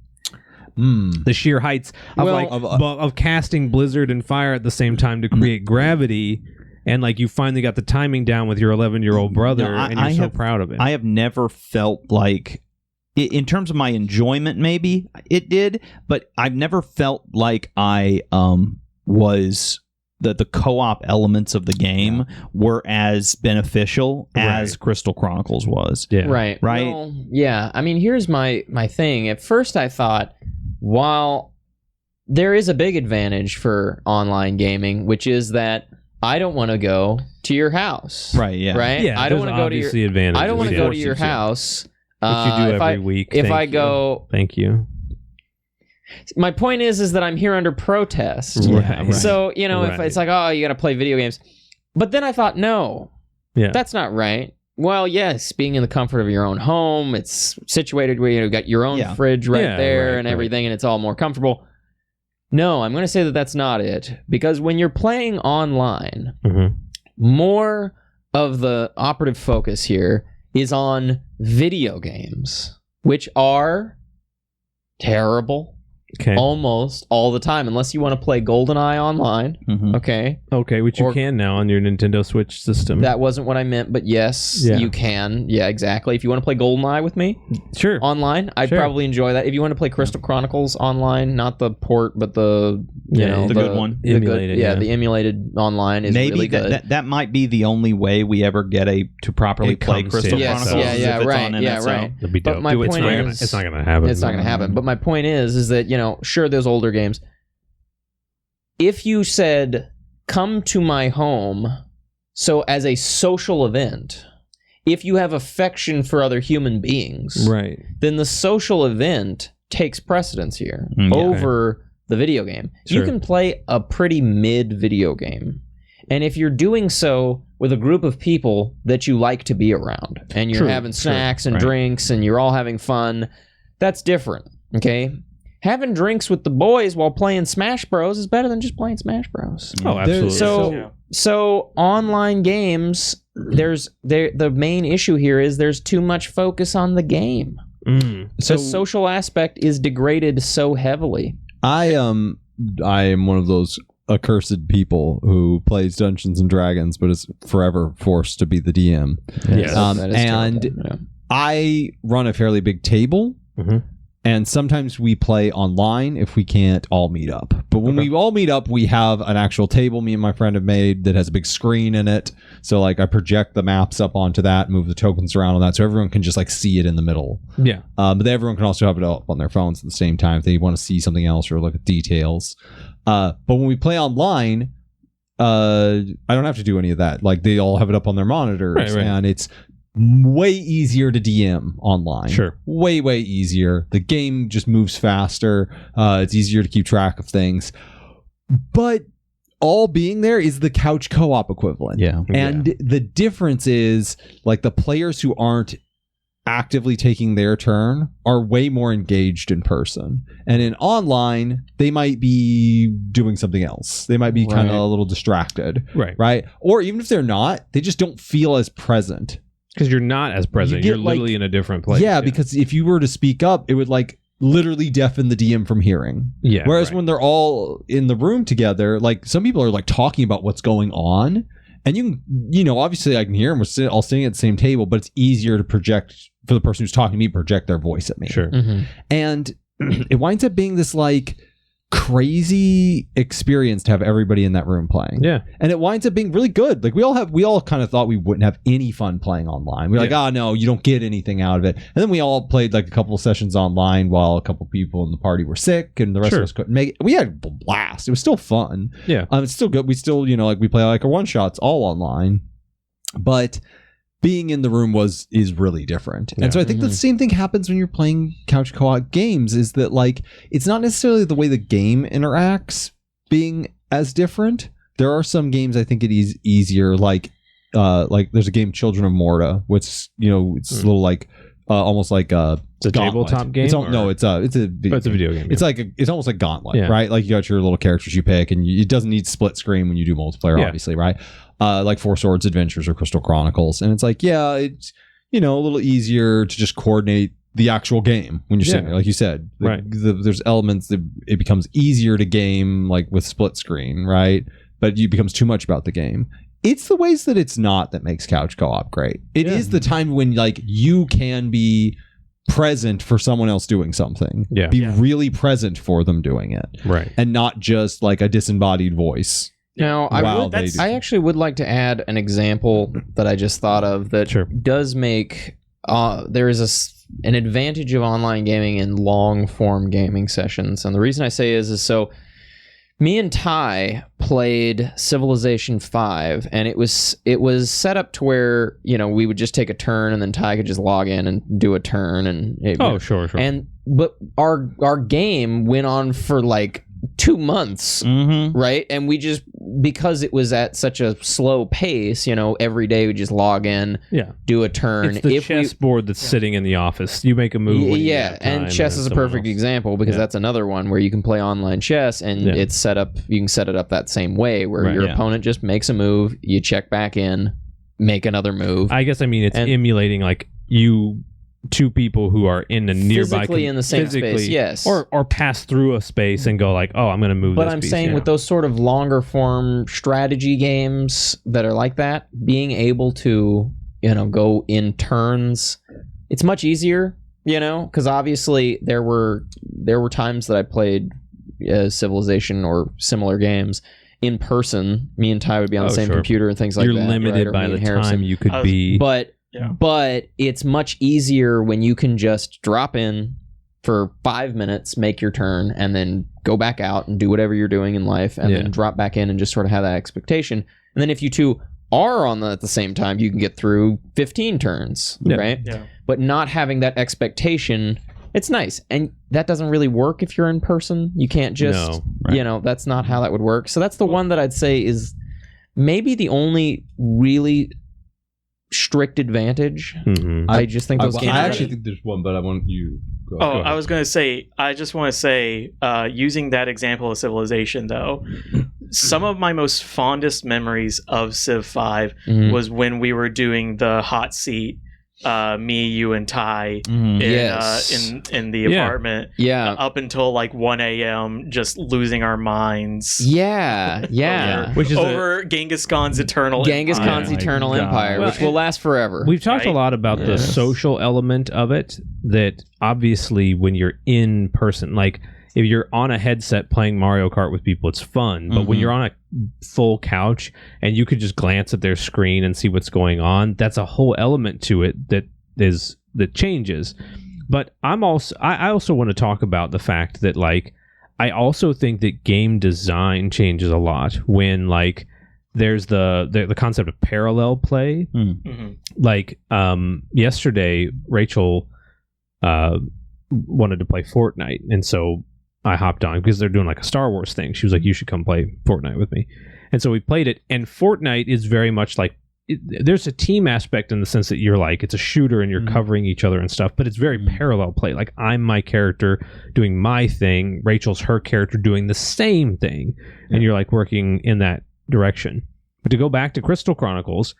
The sheer heights of of casting Blizzard and Fire at the same time to create gravity, and like you finally got the timing down with your 11-year-old brother, No, and you're so proud of it. I have never felt like, in terms of my enjoyment, maybe it did, but I've never felt like I was the co-op elements of the game were as beneficial as Crystal Chronicles was. Yeah. Right. Well, yeah. I mean, here's my thing. At first, I thought, while there is a big advantage for online gaming, which is that I don't want to go to your house. Right. Yeah. Right. Yeah. I don't want to go to your. Advantages. I don't want to go to your house. Which you do every week. If I go, thank you. My point is that I'm here under protest. Right. So, if it's like, oh, you got to play video games. But then I thought, no, that's not right. Well, yes, being in the comfort of your own home, it's situated where you've got your own fridge there and everything, and it's all more comfortable. No, I'm going to say that that's not it. Because when you're playing online, more of the operative focus here is on video games, which are terrible. Almost all the time, unless you want to play GoldenEye online. Okay, which you can now on your Nintendo Switch system. That wasn't what I meant, but yes, you can. Yeah, exactly. If you want to play GoldenEye with me, sure, online, I'd probably enjoy that. If you want to play Crystal Chronicles online, not the port, but the the good one, emulated. The emulated online is maybe really good. That might be the only way we ever get to properly play Crystal Chronicles. Right. But my point is, it's not going to happen. It's not going to happen. But my point is that sure, those older games. If you said, come to my home, so as a social event, if you have affection for other human beings, then the social event takes precedence here over the video game. You can play a pretty mid video game. And if you're doing so with a group of people that you like to be around, and you're having snacks and drinks, and you're all having fun, that's different, okay? Having drinks with the boys while playing Smash Bros is better than just playing Smash Bros. Oh, absolutely. So online games, the main issue here is there's too much focus on the game. So the social aspect is degraded so heavily. I am one of those accursed people who plays Dungeons and Dragons, but is forever forced to be the DM. I run a fairly big table. And sometimes we play online if we can't all meet up. But when we all meet up, we have an actual table me and my friend have made that has a big screen in it. So like I project the maps up onto that, move the tokens around on that, so everyone can just like see it in the middle. Yeah. But then everyone can also have it up on their phones at the same time if they want to see something else or look at details. But when we play online, I don't have to do any of that. Like they all have it up on their monitors, and it's way easier to DM online. Sure. Way easier. The game just moves faster. It's easier to keep track of things. But all being there is the couch co-op equivalent. Yeah. And the difference is like the players who aren't actively taking their turn are way more engaged in person. And in online, they might be doing something else. They might be kind of a little distracted. Right. Or even if they're not, they just don't feel as present. Because you're not as present. You're literally in a different place. Yeah, because if you were to speak up, it would like literally deafen the DM from hearing. Yeah. Whereas when they're all in the room together, like some people are like talking about what's going on. And you can, obviously I can hear them. We're all sitting at the same table, but it's easier to project for the person who's talking to me, project their voice at me. Sure. And it winds up being this like crazy experience to have everybody in that room playing. Yeah. And it winds up being really good. Like we all kind of thought we wouldn't have any fun playing online. We're like, oh no, you don't get anything out of it. And then we all played like a couple of sessions online while a couple people in the party were sick and the rest of us couldn't make it. We had a blast. It was still fun. Yeah. It's still good. We still, like we play like our one shots all online. But being in the room is really different. And so I think the same thing happens when you're playing couch co-op games, is that like it's not necessarily the way the game interacts being as different. There are some games I think it is easier, like there's a game Children of Morta, which it's a little like almost like it's a tabletop game. It's a video game. It's like it's almost like Gauntlet, right? Like you got your little characters you pick, and it doesn't need split screen when you do multiplayer, obviously, right? Like Four Swords Adventures or Crystal Chronicles, and it's like it's a little easier to just coordinate the actual game when you're sitting there, like you said. There's elements that it becomes easier to game like with split screen, right? But it becomes too much about the game. It's the ways that it's not that makes couch co-op great. It is the time when like you can be present for someone else doing something. Be really present for them doing it. Right. And not just like a disembodied voice. Now, I actually would like to add an example that I just thought of that does make there is an advantage of online gaming in long form gaming sessions, and the reason I say is so. Me and Ty played Civilization 5, and it was set up to where, you know, we would just take a turn, and then Ty could just log in and do a turn, and sure. But our game went on for like 2 months, right? And we just, because it was at such a slow pace, you know, every day we just log in, do a turn. It's the chessboard that's sitting in the office. You make a move. When you have time, and chess is a perfect example because that's another one where you can play online chess and it's set up. You can set it up that same way where your opponent just makes a move, you check back in, make another move. I guess it's emulating like two people who are in a nearby physically in the same space, yes, or pass through a space and go like, oh, I'm going to move. But I'm saying with those sort of longer form strategy games that are like that, being able to, you know, go in turns, it's much easier, you know, because obviously there were times that I played Civilization or similar games in person. Me and Ty would be on the same computer and things like that. You're limited by the time you could be, But it's much easier when you can just drop in for 5 minutes, make your turn, and then go back out and do whatever you're doing in life, and then drop back in and just sort of have that expectation. And then if you two are on at the same time, you can get through 15 turns, right? Yeah. But not having that expectation, it's nice. And that doesn't really work if you're in person. You can't just, you know, that's not how that would work. So that's the one that I'd say is maybe the only really strict advantage. I just think those games. I actually think there's one, but I want you. Go ahead. I was going to say. I just want to say, using that example of Civilization, though, some of my most fondest memories of Civ 5 was when we were doing the hot seat. Me, you, and Ty in the apartment. Up until like 1 a.m. just losing our minds. Which is over Genghis Khan's Eternal Empire, which will last forever. We've talked a lot about the social element of it, that obviously when you're in person, like if you're on a headset playing Mario Kart with people, it's fun. But when you're on a full couch and you could just glance at their screen and see what's going on, that's a whole element to it that changes. But I also want to talk about the fact that, like, I also think that game design changes a lot when, like, there's the concept of parallel play. Like yesterday, Rachel wanted to play Fortnite, and so I hopped on because they're doing like a Star Wars thing. She was like, you should come play Fortnite with me. And so we played it, and Fortnite is very much like, there's a team aspect in the sense that you're like, it's a shooter and you're covering each other and stuff, but it's very parallel play. Like, I'm my character doing my thing, Rachel's her character doing the same thing, and you're like working in that direction. But to go back to Crystal Chronicles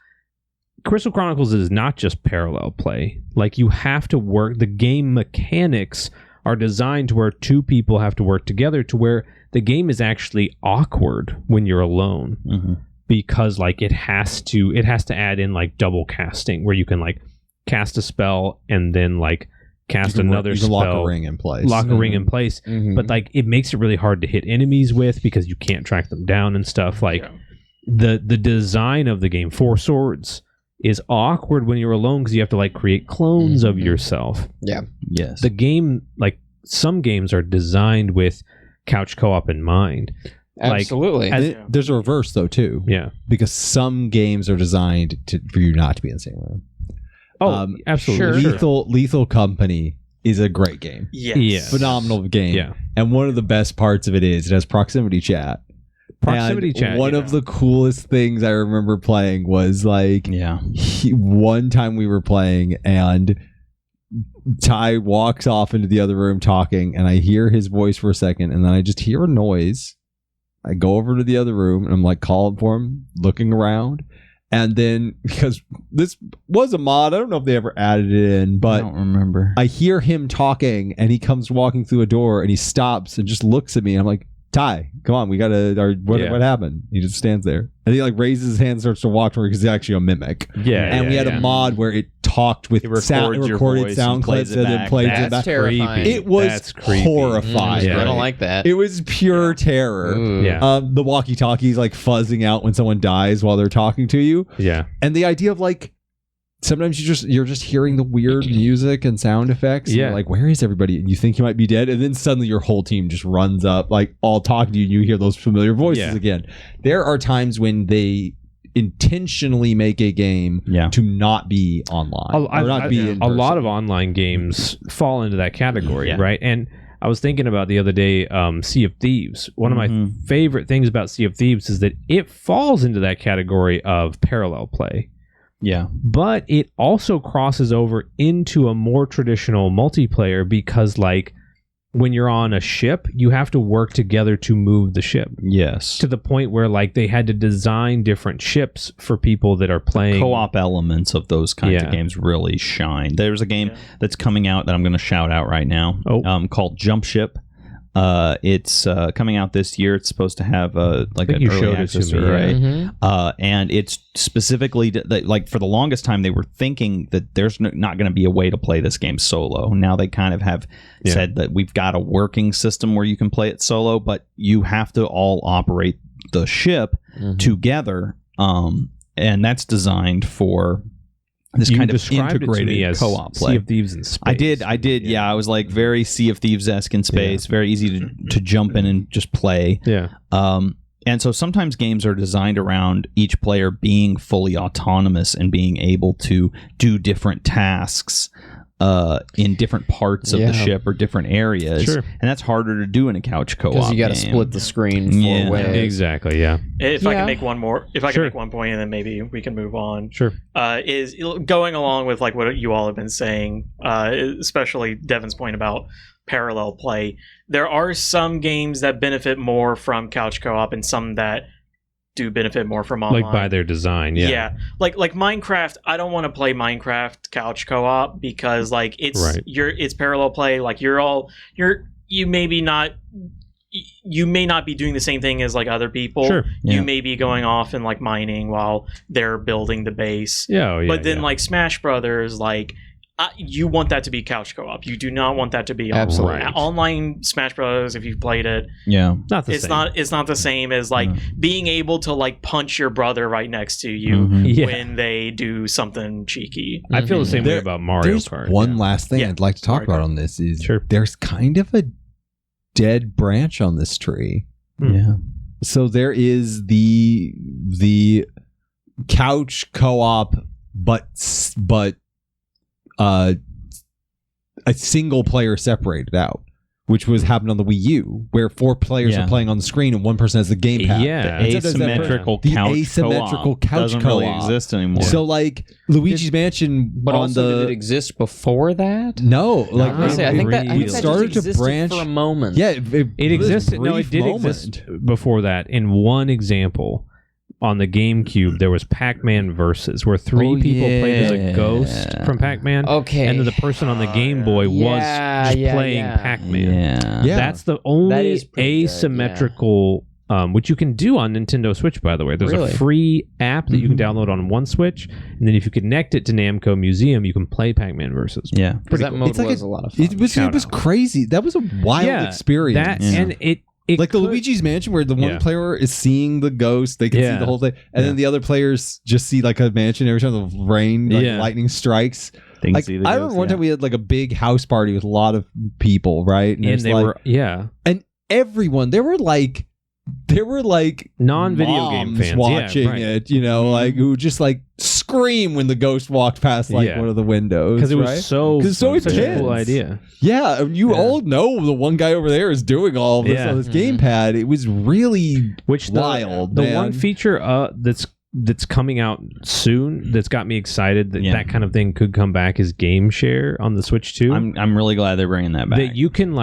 is not just parallel play. Like, you have to work, the game mechanics are designed to where two people have to work together, to where the game is actually awkward when you're alone, because like it has to add in like double casting, where you can like cast a spell and then like cast another spell, lock a ring in place, but like it makes it really hard to hit enemies with because you can't track them down and stuff. Like the design of the game, Four Swords, is awkward when you're alone because you have to like create clones of yourself. The game, like some games are designed with couch co-op in mind. Absolutely. There's a reverse though too. Because some games are designed for you not to be in the same room. Absolutely. Lethal Company is a great game. Phenomenal game. And one of the best parts of it is it has proximity chat. One of the coolest things I remember playing was like, one time we were playing and Ty walks off into the other room talking, and I hear his voice for a second, and then I just hear a noise. I go over to the other room and I'm like calling for him, looking around, and then, because this was a mod, I don't know if they ever added it in, but I don't remember. I hear him talking, and he comes walking through a door, and he stops and just looks at me. I'm like, Ty, come on, we gotta. What happened? He just stands there, and he like raises his hand, and starts to walk toward, because he's actually a mimic. And we had a mod where it talked with recorded sound clips and then plays it back. Terrifying. It was horrifying. I don't like that. It was pure terror. Ooh. Yeah. The walkie-talkies like fuzzing out when someone dies while they're talking to you. Yeah. And the idea of like sometimes you're just hearing the weird music and sound effects. And you're like, where is everybody? And you think you might be dead, and then suddenly your whole team just runs up, like all talking to you, and you hear those familiar voices again. There are times when they intentionally make a game to not be online. A lot of online games fall into that category, right? And I was thinking about the other day, Sea of Thieves. One of my favorite things about Sea of Thieves is that it falls into that category of parallel play. Yeah. But it also crosses over into a more traditional multiplayer because, like, when you're on a ship, you have to work together to move the ship. Yes. To the point where, like, they had to design different ships for people that are playing. Co-op elements of those kinds of games really shine. There's a game that's coming out that I'm going to shout out right now called Jump Ship. It's coming out this year. It's supposed to have like an early access, right? And it's specifically like for the longest time they were thinking that there's not going to be a way to play this game solo. Now they kind of have said that we've got a working system where you can play it solo, but you have to all operate the ship together, and that's designed for this kind of integrated co-op play. Sea of Thieves in space. I did. Yeah, I was like very Sea of Thieves-esque in space. Very easy to jump in and just play. Yeah. And so sometimes games are designed around each player being fully autonomous and being able to do different tasks in different parts of the ship or different areas. Sure. And that's harder to do in a couch co-op because you got to game. split the screen 4 ways. Exactly. Yeah. If I can make one more, if I can make one point, and then maybe we can move on. Sure. Is going along with like what you all have been saying, especially Devin's point about parallel play. There are some games that benefit more from couch co-op, and some that do benefit more from online. Like by their design, yeah. Like Minecraft, I don't want to play Minecraft couch co-op because like it's parallel play. Like you may not be doing the same thing as like other people. Sure. You may be going off and like mining while they're building the base. But then like Smash Brothers, like you want that to be couch co-op. You do not want that to be online Smash Bros. If you've played it, not the same. It's not the same as like being able to like punch your brother right next to you when they do something cheeky. I feel the same way about Mario Kart. One last thing I'd like to talk about on this is there's kind of a dead branch on this tree. So there is the couch co-op, but a single player separated out, which was happened on the Wii U, where 4 players are playing on the screen and one person has the gamepad. The asymmetrical couch co-op really exist anymore. So like Luigi's Mansion, but also did it exist before that? No, like I think that started to branch for a moment. Yeah, it existed. No, it did exist before that. In one example, on the GameCube, there was Pac-Man Versus, where 3 people played as a ghost from Pac-Man. Okay. And then the person on the Game Boy was just playing Pac-Man. That's the only asymmetrical, which you can do on Nintendo Switch, by the way. There's a free app that you can download on one Switch, and then if you connect it to Namco Museum, you can play Pac-Man Versus. Because that mode was a lot of fun. It was crazy. That was a wild experience. And it like the Luigi's Mansion, where the one player is seeing the ghost, they can see the whole thing, and then the other players just see like a mansion every time the rain, lightning strikes. Like, I remember one time we had like a big house party with a lot of people, right? And they were and everyone there were like non-video game fans watching it, you know, like who just like scream when the ghost walked past like one of the windows because it was such a cool idea. Yeah, you all know the one guy over there is doing all of this on this gamepad. It was really wild. The one feature that's coming out soon that's got me excited that kind of thing could come back is game share on the Switch 2. I'm really glad they're bringing that back. That you can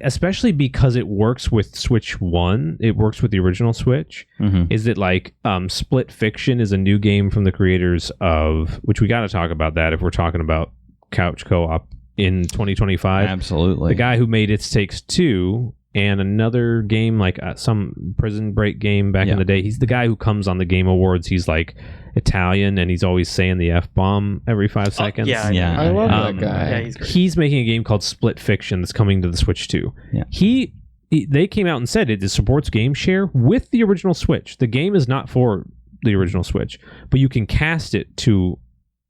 especially because it works with Switch 1, it works with the original Switch, is that like Split Fiction is a new game from the creators of, which we got to talk about that if we're talking about couch co-op in 2025. Absolutely. The guy who made It Takes Two and another game like some Prison Break game back in the day. He's the guy who comes on the Game Awards. He's like Italian, and he's always saying the F-bomb every 5 seconds. I love that guy. Yeah, he's making a game called Split Fiction that's coming to the Switch too. Yeah. They came out and said it supports game share with the original Switch. The game is not for the original Switch, but you can cast it to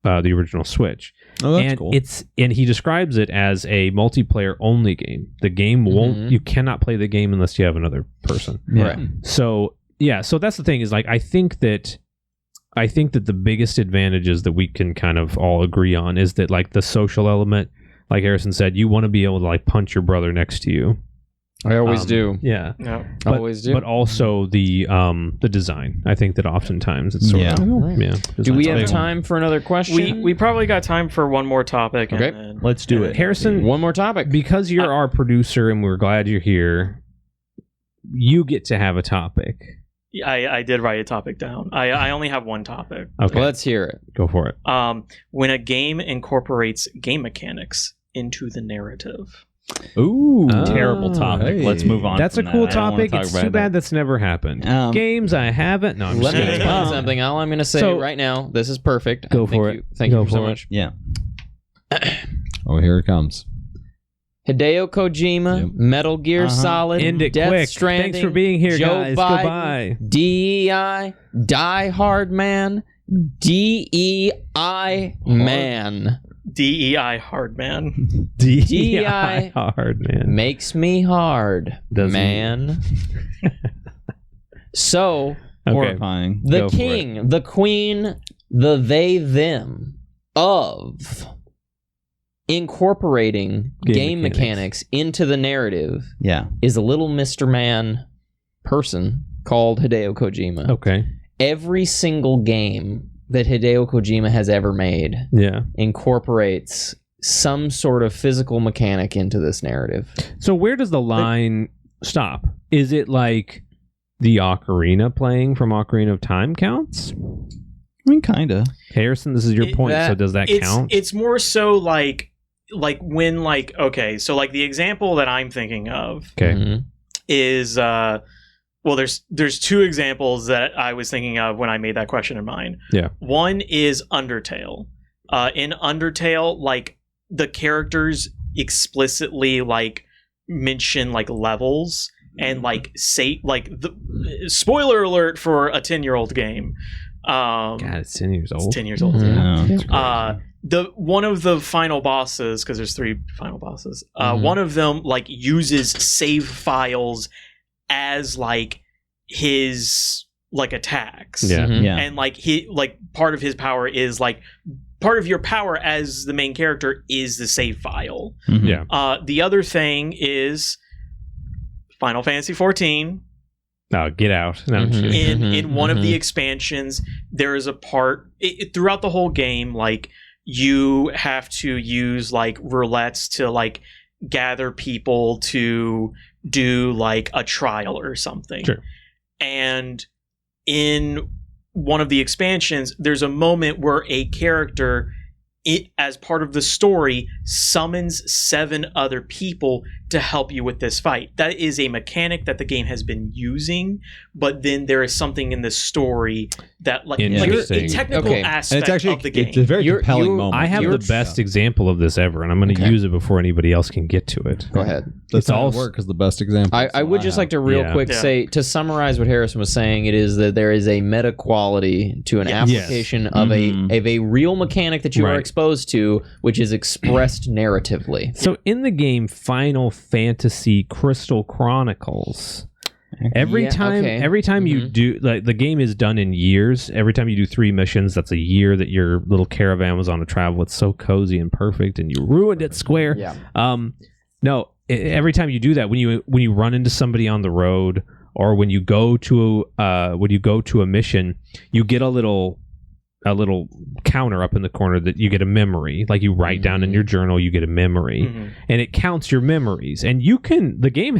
the original Switch. Oh, that's and cool. And he describes it as a multiplayer only game. The game won't. You cannot play the game unless you have another person. Right. So that's the thing is like I think that the biggest advantages that we can kind of all agree on is that like the social element, like Harrison said, you want to be able to like punch your brother next to you. I always do. Yeah. No. Always do. But also the design. I think that oftentimes it's sort of Do we have big time for another question? We probably got time for one more topic. Okay. And then, Let's do it. Harrison, One more topic. because you're our producer and we're glad you're here, you get to have a topic. I did write a topic down. I only have one topic. Okay. Let's hear it. Go for it. When a game incorporates game mechanics into the narrative. Ooh, Oh, terrible topic. hey. Let's move on. That's a from cool that. I don't wanna topic. talk It's about too bad that. that's never happened. Games I haven't. No, I'm Let just me kidding. explain something. All I'm going to say So- right now, this is perfect. Go Thank for you. it. Thank Go you so for it. much. Yeah. Oh, here it comes. Hideo Kojima, Yep. Metal Gear Solid, End it Death quick. Stranding, Thanks for being here, Joe guys. Biden, Goodbye. DEI, Die Hard Man, DEI Man. DEI Hardman. DEI hard, man. Makes me hard, Doesn't- man. So, Okay. Horrifying. the Go for king, the queen, the they, them of incorporating game mechanics into the narrative Yeah. is a little Mr. Man person called Hideo Kojima. Okay. Every single game that Hideo Kojima has ever made Yeah. incorporates some sort of physical mechanic into this narrative. So where does the line stop? Is it like the ocarina playing from Ocarina of Time counts? I mean, kind of. Harrison, this is your point. So does that count? It's more so like when okay, so like the example that I'm thinking of Okay. Mhm. is well there's two examples that I was thinking of when I made that question in mind. Yeah. One is Undertale. In Undertale, like the characters explicitly like mention like levels and like say like the spoiler alert for a 10-year-old game. God, it's 10 years old. It's 10 years old. Mhm. Yeah. The one of the final bosses, because there's 3 final bosses, one of them like uses save files as like his like attacks. Yeah. Mhm. Yeah. And like he like part of his power is like part of your power as the main character is the save file. Mhm. Yeah. The other thing is Final Fantasy 14. No, get out. No, I'm Mhm. kidding. In one of the expansions, there is a part throughout the whole game, like you have to use like roulettes to like gather people to do like a trial or something. Sure. And in one of the expansions, there's a moment where a character, as part of the story, summons 7 other people to help you with this fight. That is a mechanic that the game has been using, but then there is something in the story that like a Interesting. technical Okay. aspect And it's actually of the game. it's a very You're- compelling you- moment. I have You're- the best example of this ever, and I'm going to Okay. use it before anybody else can get to it. Go ahead. That's it's not all- gonna work because the best example. I would just like to real Yeah. quick Yeah. say, to summarize what Harrison was saying, it is that there is a meta quality to an Yes. application of a real mechanic that you are Right. exposed to, which is expressed narratively. So in the game Final Fantasy Crystal Chronicles, every Yeah, time okay. you Mhm. do, like, the game is done in years. Every time you do 3 missions, that's a year that your little caravan was on a travel. It's so cozy and perfect, and you ruined it, Square. Yeah. No, every time you do that, when you run into somebody on the road, or when you go to a mission, you get a little counter up in the corner that you get a memory. Like you write down in your journal, you get a memory, Mhm. and it counts your memories. And the game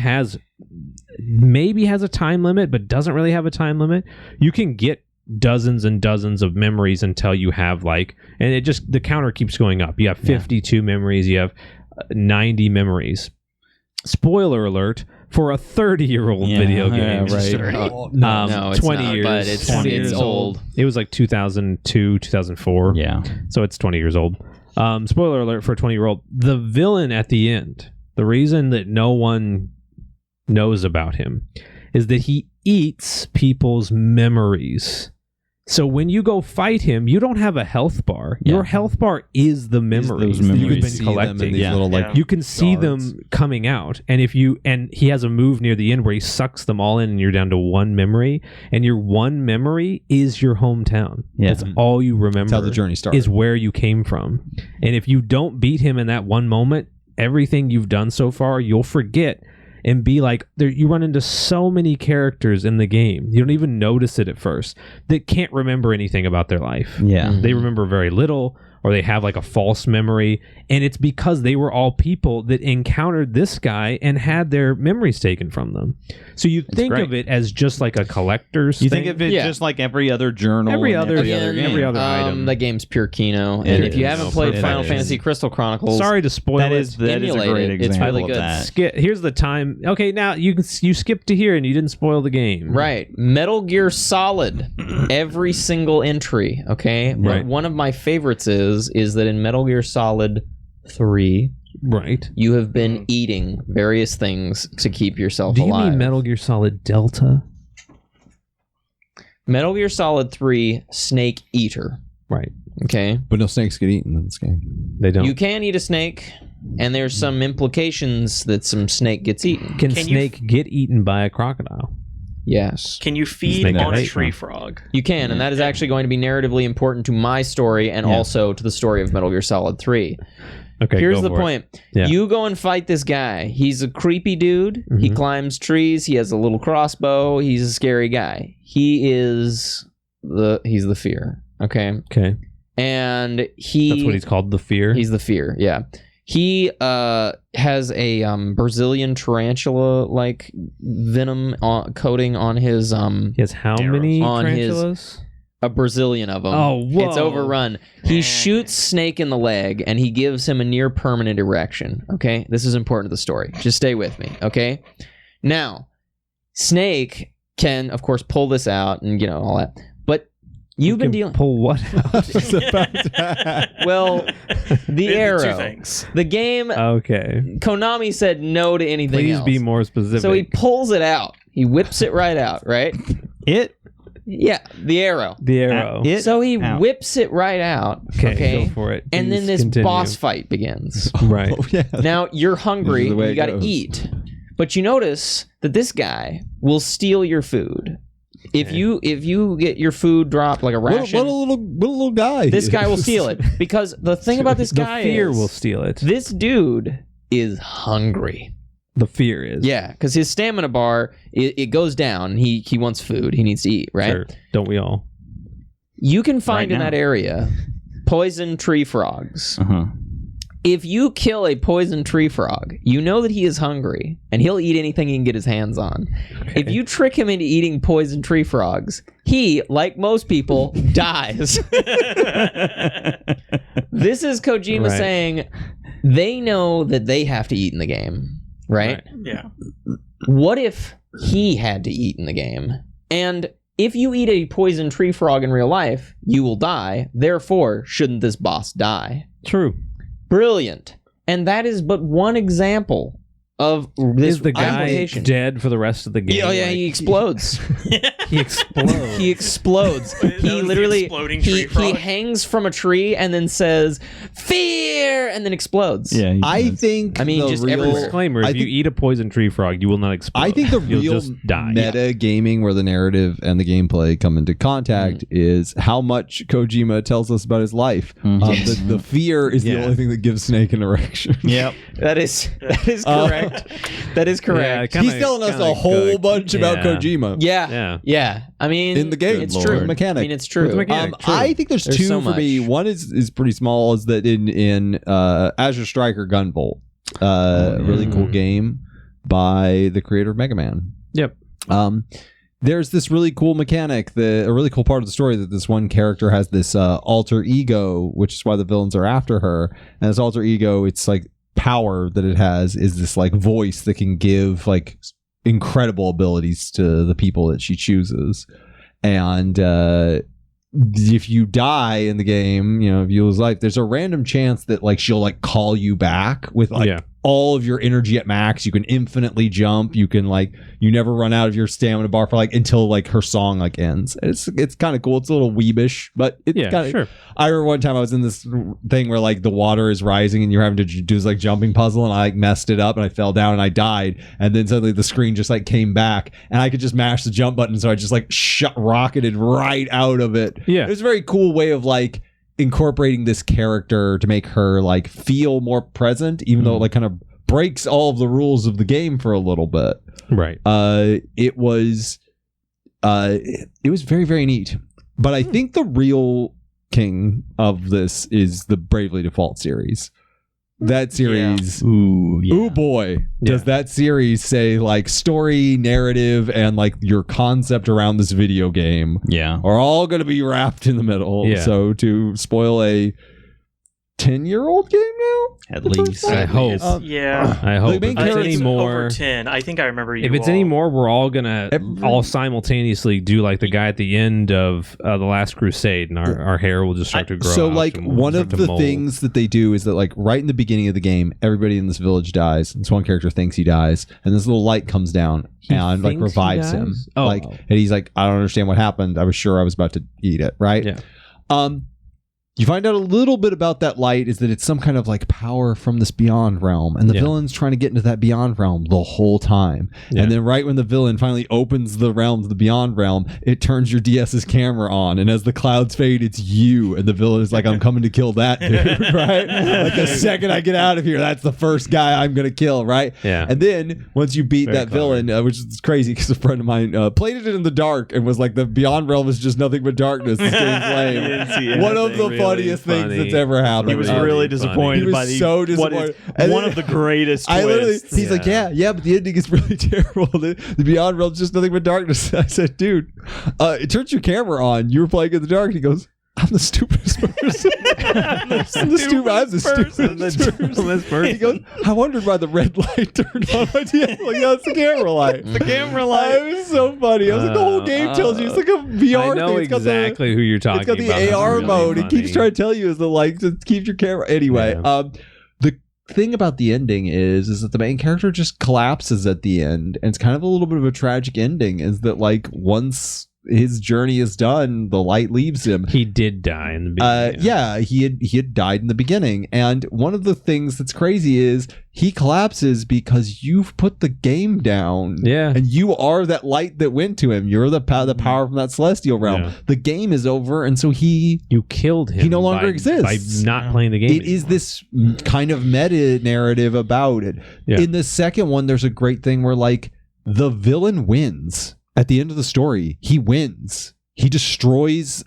maybe has a time limit, but doesn't really have a time limit. You can get dozens and dozens of memories until you have and the counter keeps going up. You have 52 memories, you have 90 memories. Spoiler alert, for a 30-year-old video game. right. No, it's 20 not, years. but it's 20 years old. It was like 2002, 2004. Yeah. So it's 20 years old. Spoiler alert for a 20-year-old. The villain at the end, the reason that no one knows about him is that he eats people's memories. So when you go fight him, you don't have a health bar. Yeah. Your health bar is the memories that you've been collecting. You can see them coming out, and he has a move near the end where he sucks them all in, and you're down to one memory, and your one memory is your hometown. Yeah. That's all you remember. That's how the journey started. Is where you came from, and if you don't beat him in that one moment, everything you've done so far, you'll forget. And be like, you run into so many characters in the game. You don't even notice it at first. That can't remember anything about their life. Yeah. They remember very little, or they have like a false memory. And it's because they were all people that encountered this guy and had their memories taken from them. So you think great. of it as just like a collector's You thing. think of it just like every other journal, Every and other game. every other item. The game's pure Kino. It And if you is. haven't played It Final is. Fantasy Crystal Chronicles, Sorry to spoil That it. is a emulate great it. It's example really of good. that. Here's the time. Okay, now you skipped to here and you didn't spoil the game. right. Metal Gear Solid, every single entry, okay? But Right. one of my favorites is that in Metal Gear Solid 3, Right. you have been eating various things to keep yourself Do you alive. mean Metal Gear Solid Delta? Metal Gear Solid 3, Snake Eater, Right. okay? But no snakes get eaten in this game. They don't. You can eat a snake, and there's some implications that some snake gets eaten. Can Can you snake get eaten by a crocodile? Yes. Can you feed Snake on a bite. tree frog? You can, and that is actually going to be narratively important to my story and also to the story of Metal Gear Solid 3. Okay. Here's go the for it. point. Yeah. You go and fight this guy. He's a creepy dude. He Mhm. climbs trees. He has a little crossbow. He's a scary guy. He's the fear. Okay. Okay. And That's what he's called, the fear. He's the fear, yeah. He has a Brazilian tarantula like venom coating on his He has how many On his- tarantulas? a Brazilian of them. Oh, whoa. It's overrun. He shoots Snake in the leg and he gives him a near permanent erection. Okay, this is important to the story. Just stay with me. Okay, now Snake can of course pull this out and all that, but you've been dealing. Pull what out? Well, the Two arrow. things. The game. Okay. Konami said no to anything Please else. be more specific. So he pulls it out. He whips it right out. Right. Yeah, the arrow. The arrow. So he out. whips it right out. Okay, go for it. And then Please this continue. boss fight begins. Right. Oh, yeah. Now you're hungry. This is the way You it got to goes. eat, but you notice that this guy will steal your food. If you get your food dropped like a ration, What a little guy. this guy will steal it. Because the thing about this The guy fear is will steal it. this dude is hungry. The fear is. Yeah, because his stamina bar it goes down. He wants food. He needs to eat. Right. Sure. Don't we all? You can find Right in now. that area poison tree frogs. Uh-huh. If you kill a poison tree frog, you know that he is hungry and he'll eat anything he can get his hands on. Okay. If you trick him into eating poison tree frogs, he, like most people, dies. This is Kojima Right. saying they know that they have to eat in the game, right? Yeah. What if he had to eat in the game? And if you eat a poison tree frog in real life, you will die. Therefore, shouldn't this boss die? True. Brilliant. And that is but one example of this Is the guy application. dead for the rest of the game? Yeah, Like, he explodes. he explodes. He explodes. That He was the literally exploding he tree frog. hangs from a tree and then says "fear" and then explodes. Yeah. I think. I mean, the just real, everywhere. Disclaimer: I if you think- eat a poison tree frog, you will not explode. I think the You'll real just die. meta gaming where the narrative and the gameplay come into contact is how much Kojima tells us about his life. Yes. The fear is the Yeah. only thing that gives Snake an erection. Yep. That is correct. That is correct. Yeah, He's telling us a whole bunch about Kojima. Yeah. Yeah. I mean, In the game, it's Lord. true. Mechanic. I mean, it's true. With the mechanic. True. I think there's There's two so for me. much. One is pretty small. Is that in Azure Striker Gunvolt, really cool game by the creator of Mega Man. Yep. There's this really cool mechanic, a really cool part of the story that this one character has this alter ego, which is why the villains are after her. And this alter ego, it's like power that it has is this like voice that can give like incredible abilities to the people that she chooses. And if you die in the game, if you lose life, there's a random chance that like she'll like call you back with like all of your energy at max. You can infinitely jump. You can like you never run out of your stamina bar for like until like her song like ends. It's kind of cool. It's a little weebish, but it's kind of sure. I remember one time I was in this thing where like the water is rising and you're having to do this like jumping puzzle, and I like messed it up and I fell down and I died, and then suddenly the screen just like came back and I could just mash the jump button, so I just like rocketed right out of it. It was a very cool way of like incorporating this character to make her like feel more present, even though it like kind of breaks all of the rules of the game for a little bit. Right. It was very, very neat. But I think the real king of this is the Bravely Default series. That series, ooh boy, does that series say like story, narrative, and like your concept around this video game are all going to be wrapped in the middle. So to spoil a 10-year-old game now, at least. I hope. I hope. If it's any more, over 10. I think I remember you. If it's any more, we're all gonna all simultaneously do like the guy at the end of the Last Crusade, and our hair will just start to grow. So like one of the things that they do is that like right in the beginning of the game, everybody in this village dies. This one character thinks he dies, and this little light comes down and like revives him. Like, and he's like, I don't understand what happened. I was sure I was about to eat it. Right. Yeah. You find out a little bit about that light is that it's some kind of like power from this beyond realm, and the villain's trying to get into that beyond realm the whole time. And then right when the villain finally opens the realm to the beyond realm, it turns your DS's camera on, and as the clouds fade, it's you, and the villain is like, I'm coming to kill that dude, right? Like the second I get out of here, that's the first guy I'm gonna kill, right? And then once you beat that villain, which is crazy because a friend of mine played it in the dark and was like, the beyond realm is just nothing but darkness. It's getting flame. One of the funniest things that's ever happened. He was really disappointed. He was so disappointed. One of the greatest twists. He's like, yeah, but the ending is really terrible. The beyond realm is just nothing but darkness. I said, dude, it turns your camera on. You were playing in the dark. And he goes, I'm the stupidest person. I'm the stupidest person. He goes, I wondered why the red light turned on my DM. Like, yeah, it's the camera light. The camera light. It was so funny. I was like, the whole game tells you. It's like a VR thing. I know exactly who you're talking about. It's got the AR really mode. Funny. It keeps trying to tell you is the like, to keep your camera. Anyway, the thing about the ending is that the main character just collapses at the end. And it's kind of a little bit of a tragic ending, is that like once his journey is done, the light leaves him. He did die in the beginning. He had died in the beginning. And one of the things that's crazy is he collapses because you've put the game down. Yeah. And you are that light that went to him. You're the power from that celestial realm. Yeah. The game is over, and so you killed him. He no longer exists by not playing the game. It is this kind of meta narrative about it. Yeah. In the second one, there's a great thing where like the villain wins. At the end of the story, he wins. He destroys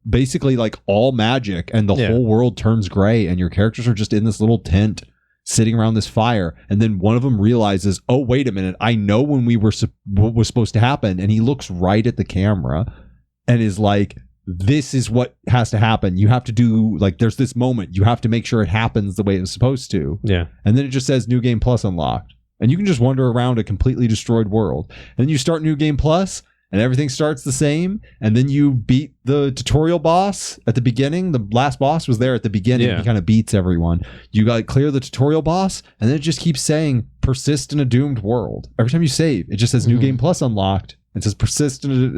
basically like all magic, and the whole world turns gray, and your characters are just in this little tent sitting around this fire. And then one of them realizes, oh, wait a minute, I know when what was supposed to happen. And he looks right at the camera and is like, this is what has to happen. You have to do, like, there's this moment. You have to make sure it happens the way it's supposed to. Yeah. And then it just says New Game Plus unlocked. And you can just wander around a completely destroyed world. And then you start New Game Plus, and everything starts the same. And then you beat the tutorial boss at the beginning. The last boss was there at the beginning. Yeah. He kind of beats everyone. You got to clear the tutorial boss, and then it just keeps saying, persist in a doomed world. Every time you save, it just says New Game Plus unlocked. It says persist in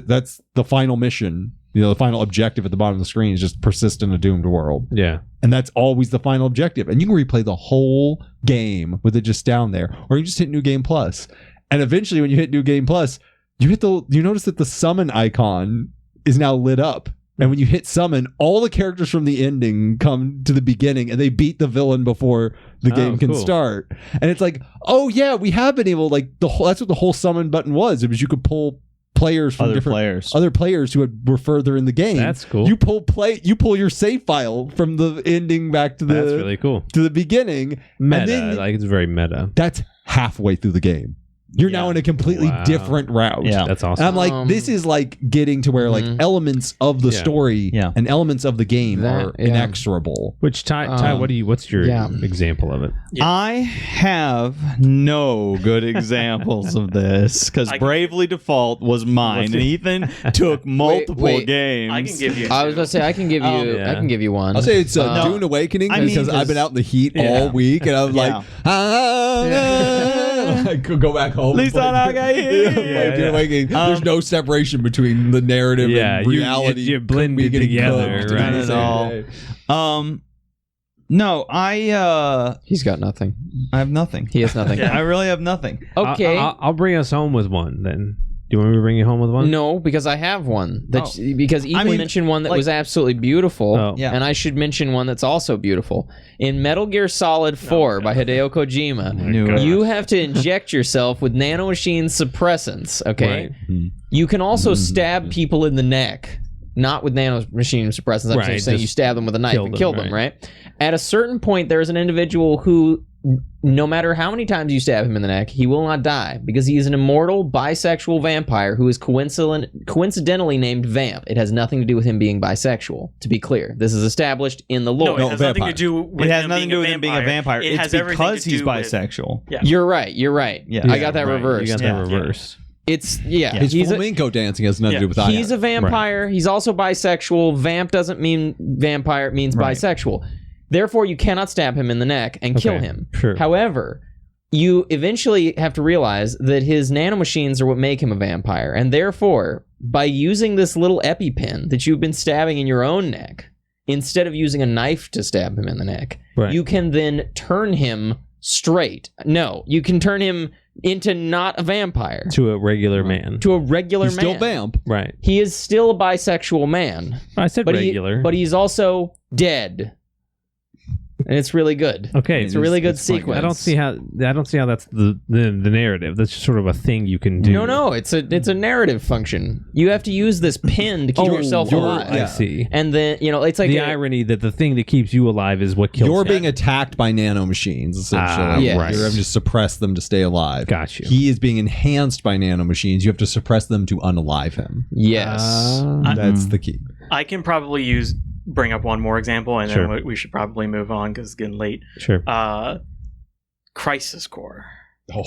that's the final mission. The final objective at the bottom of the screen is just persist in a doomed world. Yeah. And that's always the final objective. And you can replay the whole game with it just down there. Or you just hit New Game Plus. And eventually when you hit New Game Plus, you notice that the summon icon is now lit up. And when you hit summon, all the characters from the ending come to the beginning, and they beat the villain before the game can start. And it's like, oh yeah, we have been able, like, that's what the whole summon button was. It was you could pull players from other players who were further in the game. That's cool. You pull your save file from the ending back to that's really cool, to the beginning. Meta, like, it's very meta. That's halfway through the game. You're now in a completely different route. Yeah. That's awesome. And I'm like, this is like getting to where like elements of the story and elements of the game are inexorable. Which Ty, what's your example of it? Yeah. I have no good examples of this because Bravely Default was mine, and Ethan took multiple games. I can give you. I was gonna say I can give you. I can give you one. I'll say it's Dune Awakening because I've been out in the heat all week, and I'm like, I could go back home. Dune Awakening. There's no separation between the narrative and reality. You blend it together, right? At all. No, he's got nothing. I have nothing. He has nothing. I really have nothing. Okay. I'll bring us home with one then. Do you want me to bring you home with one? No, because I have one. Because Ethan mentioned one that was absolutely beautiful, and I should mention one that's also beautiful. In Metal Gear Solid 4 by Hideo Kojima, you have to inject yourself with nanomachine suppressants, okay? Right. You can also stab people in the neck. Not with nanomachine suppressants. I'm saying you stab them with a knife and kill them, right? At a certain point, there is an individual who, no matter how many times you stab him in the neck, he will not die because he is an immortal bisexual vampire who is coincidentally named Vamp. It has nothing to do with him being bisexual, to be clear. This is established in the lore. No, it has nothing to do with him being a vampire. It's because he's bisexual. You're right. Yeah. I got that reversed. You got that reversed. His flamenco dancing has nothing to do with that. He's a vampire. Right. He's also bisexual. Vamp doesn't mean vampire. It means bisexual. Therefore, you cannot stab him in the neck and kill him. Sure. However, you eventually have to realize that his nanomachines are what make him a vampire. And therefore, by using this little EpiPen that you've been stabbing in your own neck, instead of using a knife to stab him in the neck, you can then turn him straight. No, you can turn him into not a vampire. To a regular man. To a regular He's man. Still vamp. Right. He is still a bisexual man. I said regular. But he's also dead. And it's really good. Okay, it's a really good sequence. I don't see how that's the narrative. That's just sort of a thing you can do. No, it's a narrative function. You have to use this pin to keep yourself alive. I see. And then it's like the irony that the thing that keeps you alive is what kills. You're being attacked by nanomachines, essentially. Right. You're having to suppress them to stay alive. Got you. He is being enhanced by nanomachines. You have to suppress them to unalive him. Yes, that's the key. I can probably bring up one more example, and then we should probably move on because it's getting late. Sure. Crisis Core.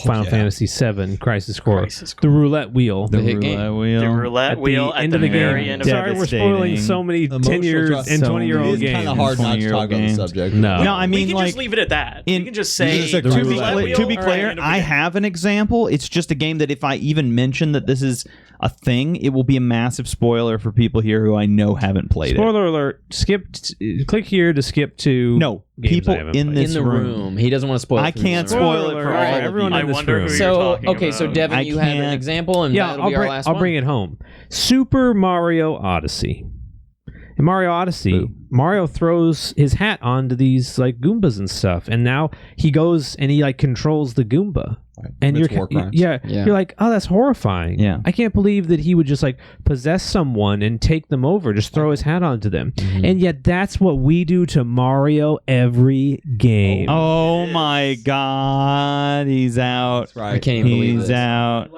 Final Fantasy VII Crisis Core. The roulette wheel. The roulette wheel at the very end of Sorry, we're spoiling so many 10 years and 20-year-old games. It's kind of hard not to talk about the subject. No, I mean, we can just leave it at that. We can just say to be clear, I have an example. It's just a game that if I even mention that this is a thing, it will be a massive spoiler for people here who I know haven't played it. Spoiler alert. Click here to skip to people in this room. He doesn't want to spoil it. I can't spoil it for everyone in this room. So Devin, you have an example, and that'll be our last one. I'll bring it home. Super Mario Odyssey. In Mario Odyssey, Mario throws his hat onto these like Goombas and stuff, and now he goes and he like controls the Goomba. Right. And you're like, oh, that's horrifying. Yeah. I can't believe that he would just like possess someone and take them over, just throw his hat onto them. Mm-hmm. And yet that's what we do to Mario every game. Oh my God, he's out. That's right. I can't even believe he's out.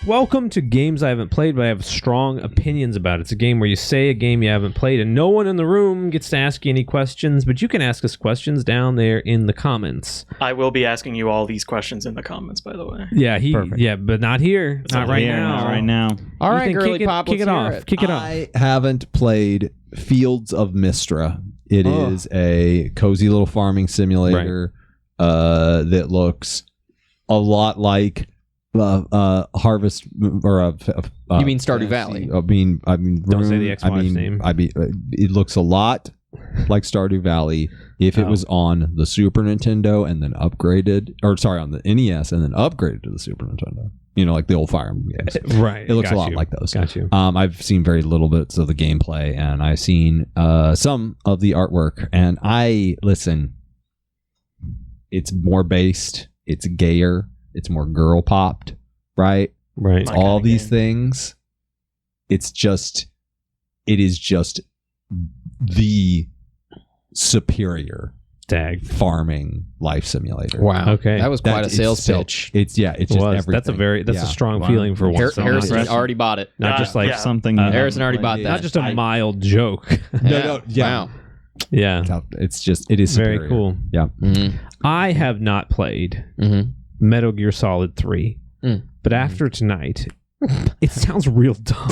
Welcome to Games I Haven't Played, but I have strong opinions about it. It's a game where you say a game you haven't played, and no one in the room gets to ask you any questions, but you can ask us questions down there in the comments. I will be asking you all these questions in the comments, by the way. Yeah, but not here. Not right now. Not right now. All right, Girly Pop, kick it off. Kick it off. I haven't played Fields of Mistra. It is a cozy little farming simulator that looks a lot like Harvest or you mean Stardew Valley? I mean, don't say the ex-wife's name. It looks a lot like Stardew Valley if it was on the Super Nintendo and then upgraded, on the NES and then upgraded to the Super Nintendo. Like the old Fire Emblem games. Right. It looks a lot like those. Got you. I've seen very little bits of the gameplay, and I've seen some of the artwork, and listen. It's more based. It's gayer. It's more girl popped, right? Right. All these things. It is just the superior farming life simulator. Wow. Okay. That was quite a It's sales so- pitch. It's just everything. That's a strong feeling for once. Harrison already bought it. Not just like something. Harrison already bought that. not just a mild joke. No, Wow. Yeah. It is Very superior. cool. Yeah. Mm-hmm. I have not played Mm-hmm. Metal Gear Solid 3, but after tonight, it sounds real dumb.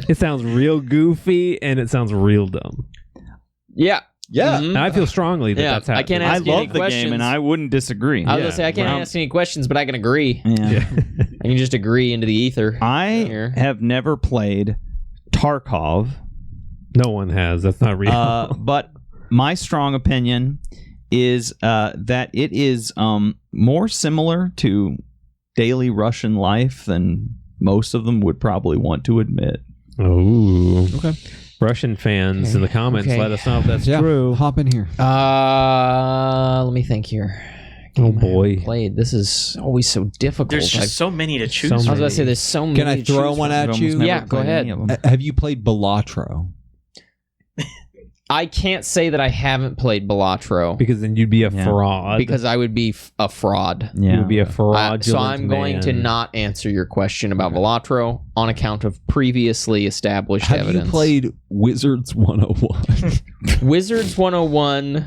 It sounds real goofy and it sounds real dumb. Yeah. Yeah. Mhm. And I feel strongly that Yeah, that's happening. I can't I ask you any love the questions. game, and I wouldn't disagree. I was gonna say I can't ask any questions, but I can agree. Yeah. I can just agree into the ether. I Here. have never played Tarkov, No one has. That's not real. but my strong opinion is that it is more similar to daily Russian life than most of them would probably want to admit. Oh. Okay. Russian fans in the comments, Okay. let us know if that's Yeah. true. Hop in here. Let me think here. Oh, Game I haven't boy. played. This is always so difficult. There's just so many to choose so I was from. gonna say there's so many. Can I to throw choose one from. at I've you? almost never Yeah, go played ahead. any of them. Have you played Balatro? I can't say that I haven't played Balatro Because then you'd be a Yeah. fraud. because I would be a fraud. you would be a fraudulent So I'm going to man. not answer your question about Balatro on account of previously established Have evidence. you played Wizards 101? Wizards 101?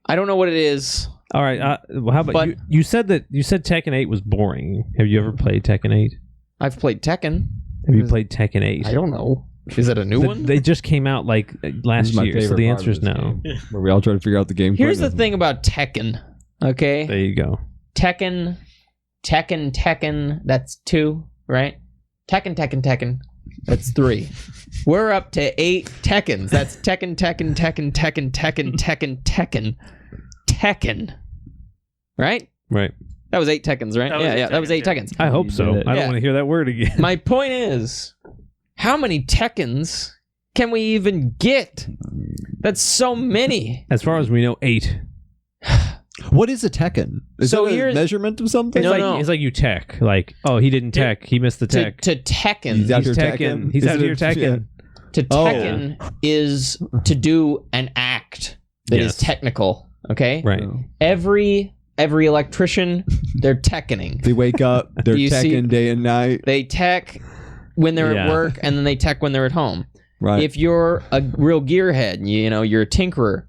I don't know what it is. All right. Well, how about But- you said Tekken 8 was boring. Have you ever played Tekken 8? I've played Tekken. Have you played Tekken 8? I don't know. Is it a new one? They just came out like This last is my year, so favorite the part answer of is this no. game, where we all try to figure out the game. Here's the quickness. thing about Tekken. Okay, There you go. Tekken. That's 2, right? Tekken. That's 3. We're up to 8 Tekkens. That's Tekken. Right? Right. That was 8 Tekkens, right? That was yeah, 8 yeah. That was 8 Tekkens, Tekkens. I hope You so. did it. I don't Yeah. want to hear that word again. My point is, how many Tekkens can we even get? That's so many. As far as we know, 8. What is a Tekken? Is So that a here's- measurement of something? It's like you tech. Like, oh, he didn't tech. He missed the To tech. Tekken. He's out He's here Tekken. Tekken. He's Is out it here a- Tekken. To Oh. Tekken is to do an act that is Yes. technical. Okay. Right. Every electrician, they're Tekkening. They wake up, they're Do you see- Tekken day and night. They tech when they're Yeah. at work, and then they tech when they're at home. Right. If you're a real gearhead, you're a tinkerer.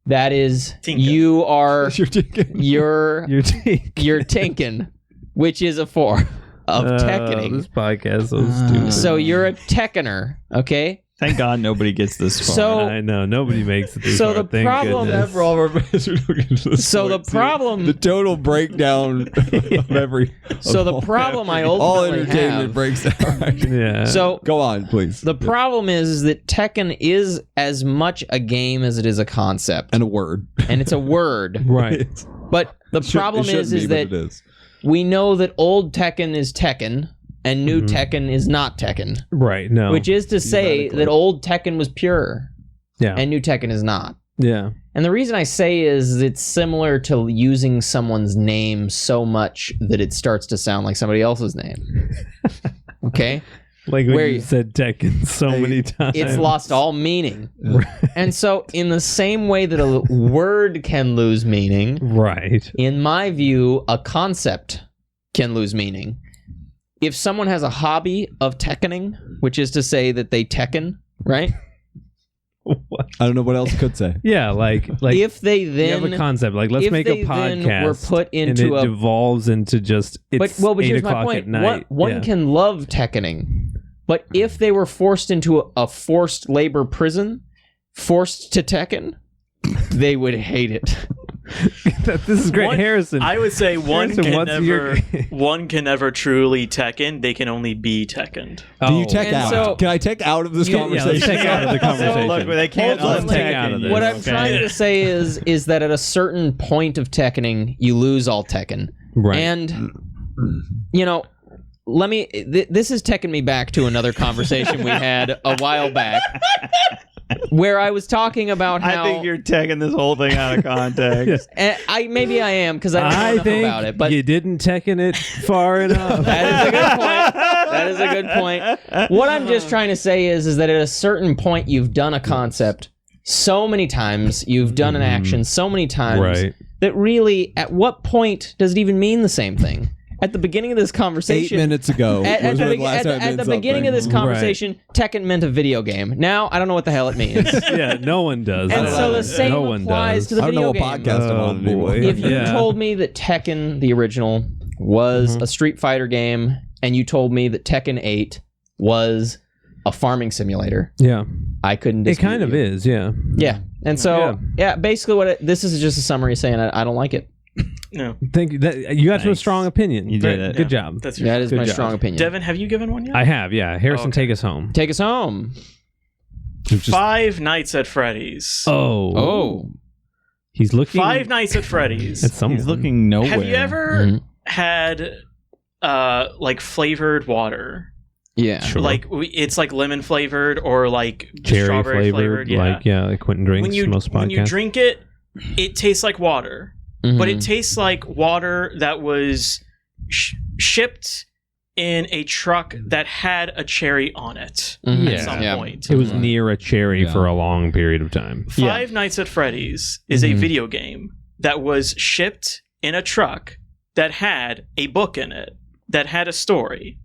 That is, Tinker. you are You're Tekken. you're Your team. you're tinking, which is a form of Tekkening. This podcast is so stupid. So you're a Tekkener, okay? Thank God nobody gets this far. So I know nobody makes it. This So far, the thank problem- goodness. For all of our fans who don't get to this So the point, see, problem- the total breakdown of every. So of the all- problem I all ultimately entertainment have. breaks down. Right? Yeah. So Go on, please. the problem is that Tekken is as much a game as it is a concept, And a word. and it's a word. right. But the It should- problem it shouldn't is be, but that it is. we know that old Tekken is Tekken and new Mhm. Tekken is not Tekken, Right. No. which is to say Theoretically. that old Tekken was pure yeah. and new Tekken is not. Yeah. And the reason I say is it's similar to using someone's name so much that it starts to sound like somebody else's name. Okay? Like when Where you you- said Tekken so many times. It's lost all meaning. And so, in the same way that a word can lose meaning, Right. in my view, a concept can lose meaning. If someone has a hobby of Tekkening, which is to say that they Tekken, right? What? I don't know what else could say. Yeah. Like If they you then have a concept. Like let's if make they a then podcast. were put and into it a devolves into just it's but 8 here's my o'clock point. at night. One Yeah. can love Tekkening, but if they were forced into a forced labor prison, forced to Tekken, they would hate it. This is great, One- Harrison. I would say one Harrison, can what's your- never truly Tekken. They can only be Tekkened. Do you tech And out? so- Can I tech out of this Yeah, conversation? let's take out of the conversation. Look, they can't Hold on, untech like, out of this. What I'm okay? trying to say is that at a certain point of Tekkening, you lose all Tekken. right. And, let me. This is taking me back to another conversation we had a while back, where I was talking about how. I think you're taking this whole thing out of context. Maybe I am because I don't know I enough think about it. But you didn't Tekken it far enough. that is a good point. That is a good point. What I'm just trying to say is that at a certain point, you've done a concept so many times, you've done an action so many times, that really, at what point does it even mean the same thing? At the beginning of this conversation, 8 minutes ago, at the beginning of this conversation, Tekken meant a video game. Now I don't know what the hell it means. Yeah, no one does. And so the same applies to the video game. I don't know what podcast I'm on anymore. If you told me that Tekken, the original, was a Street Fighter game, and you told me that Tekken 8 was a farming simulator, I couldn't dispute it kind of is, yeah. And so, basically this is just a summary saying I don't like it. No. Thank you. You got to a strong opinion. You did it. Good job. That is my strong opinion. Devin, have you given one yet? I have, yeah. Harrison, take us home. Take us home. Five Nights at Freddy's. Oh. He's looking. Five Nights at Freddy's. He's looking nowhere. Have you ever had like flavored water? Yeah. Sure. Like it's like lemon flavored or like cherry strawberry flavored. like Quentin drinks most podcasts. When you drink it, it tastes like water. But it tastes like water that was shipped in a truck that had a cherry on it at some point. It was near a cherry for a long period of time. Five Nights at Freddy's is a video game that was shipped in a truck that had a book in it, that had a story.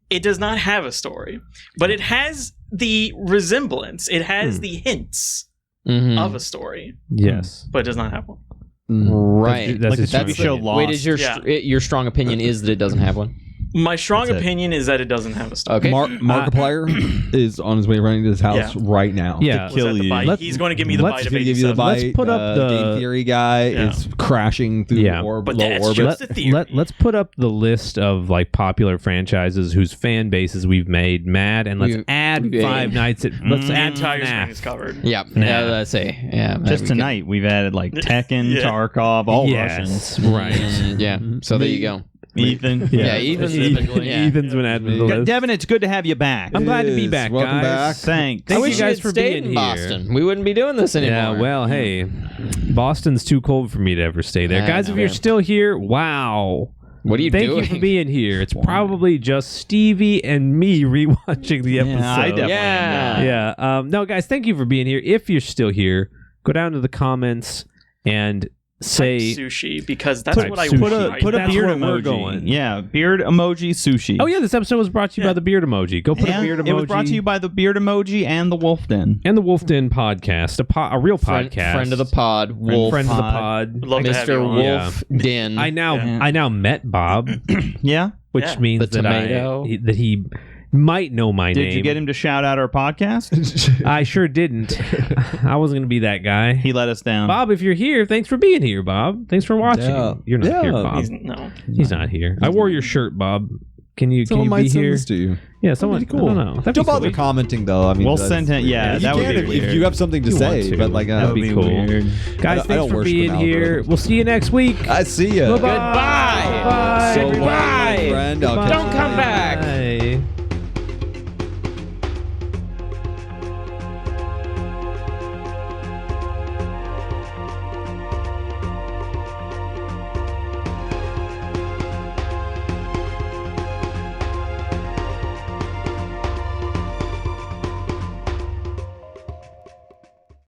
It does not have a story, but it has the resemblance. It has the hints of a story. Yes. But it does not have one. Right. That's like the TV show Lost. Wait, is your strong opinion is that it doesn't have one? My strong opinion is that it doesn't have a story. Okay. Markiplier is on his way running to his house right now. Yeah. To kill you. He's going to give me the bite of Give you the bite. Let's put up the Game Theory guy is crashing through Yeah. low But that's orbit. just a theory. Let's put up the list of like popular franchises whose fan bases we've made mad, and let's add Five Nights at. Let's The add entire FNAF. screen is covered. Yeah. Let's say. Yeah. Just tonight, we've added like Tekken, Tarkov, all Yes, Russians. right. Yeah. So there you go. Ethan. Yeah, Ethan's been added to the list. Devin, it's good to have you back. I'm glad to be back, Welcome guys. back. Thanks. Thank I wish you guys you for had stayed being in here. Boston. We wouldn't be doing this anymore. Yeah, well, hey, Boston's too cold for me to ever stay there. Guys, if you're still here, wow. What are you Thank doing? you for being here. It's probably just Stevie and me rewatching the episode. Yeah, I definitely am. Yeah. No, guys, thank you for being here. If you're still here, go down to the comments and say sushi, because that's Type what I sushi. Put a That's beard where we're emoji. going. Yeah, beard emoji sushi. Oh yeah, this episode was brought to you by the beard emoji. Go put a beard emoji. It was brought to you by the beard emoji and the Wolf Den. and the Wolf Den podcast, a real podcast. Friend of the pod, Wolf. Friend of the pod. Love to have you Mr. on. Wolf Den. I now met Bob, Yeah. which means The that tomato. that he might know my name. Did you get him to shout out our podcast? I sure didn't. I wasn't gonna be that guy. He let us down. Bob, if you're here, thanks for being here, Bob. Thanks for watching. Yeah. You're not here, Yeah. Bob. No. He's not here. I wore your shirt, Bob. Can you Someone be might send here? this to you. Yeah, someone. That'd be cool. I don't know. That'd Don't be bother cool. commenting though. I mean, We'll that's- send him. Yeah, You that would can be if weird. you have something to You want say, to. but like That'd be cool. weird. Guys, I thanks don't for worship being an here. algorithm. We'll see you next week. I see ya. Bye-bye. Goodbye. Bye. So everybody. long, my friend. I'll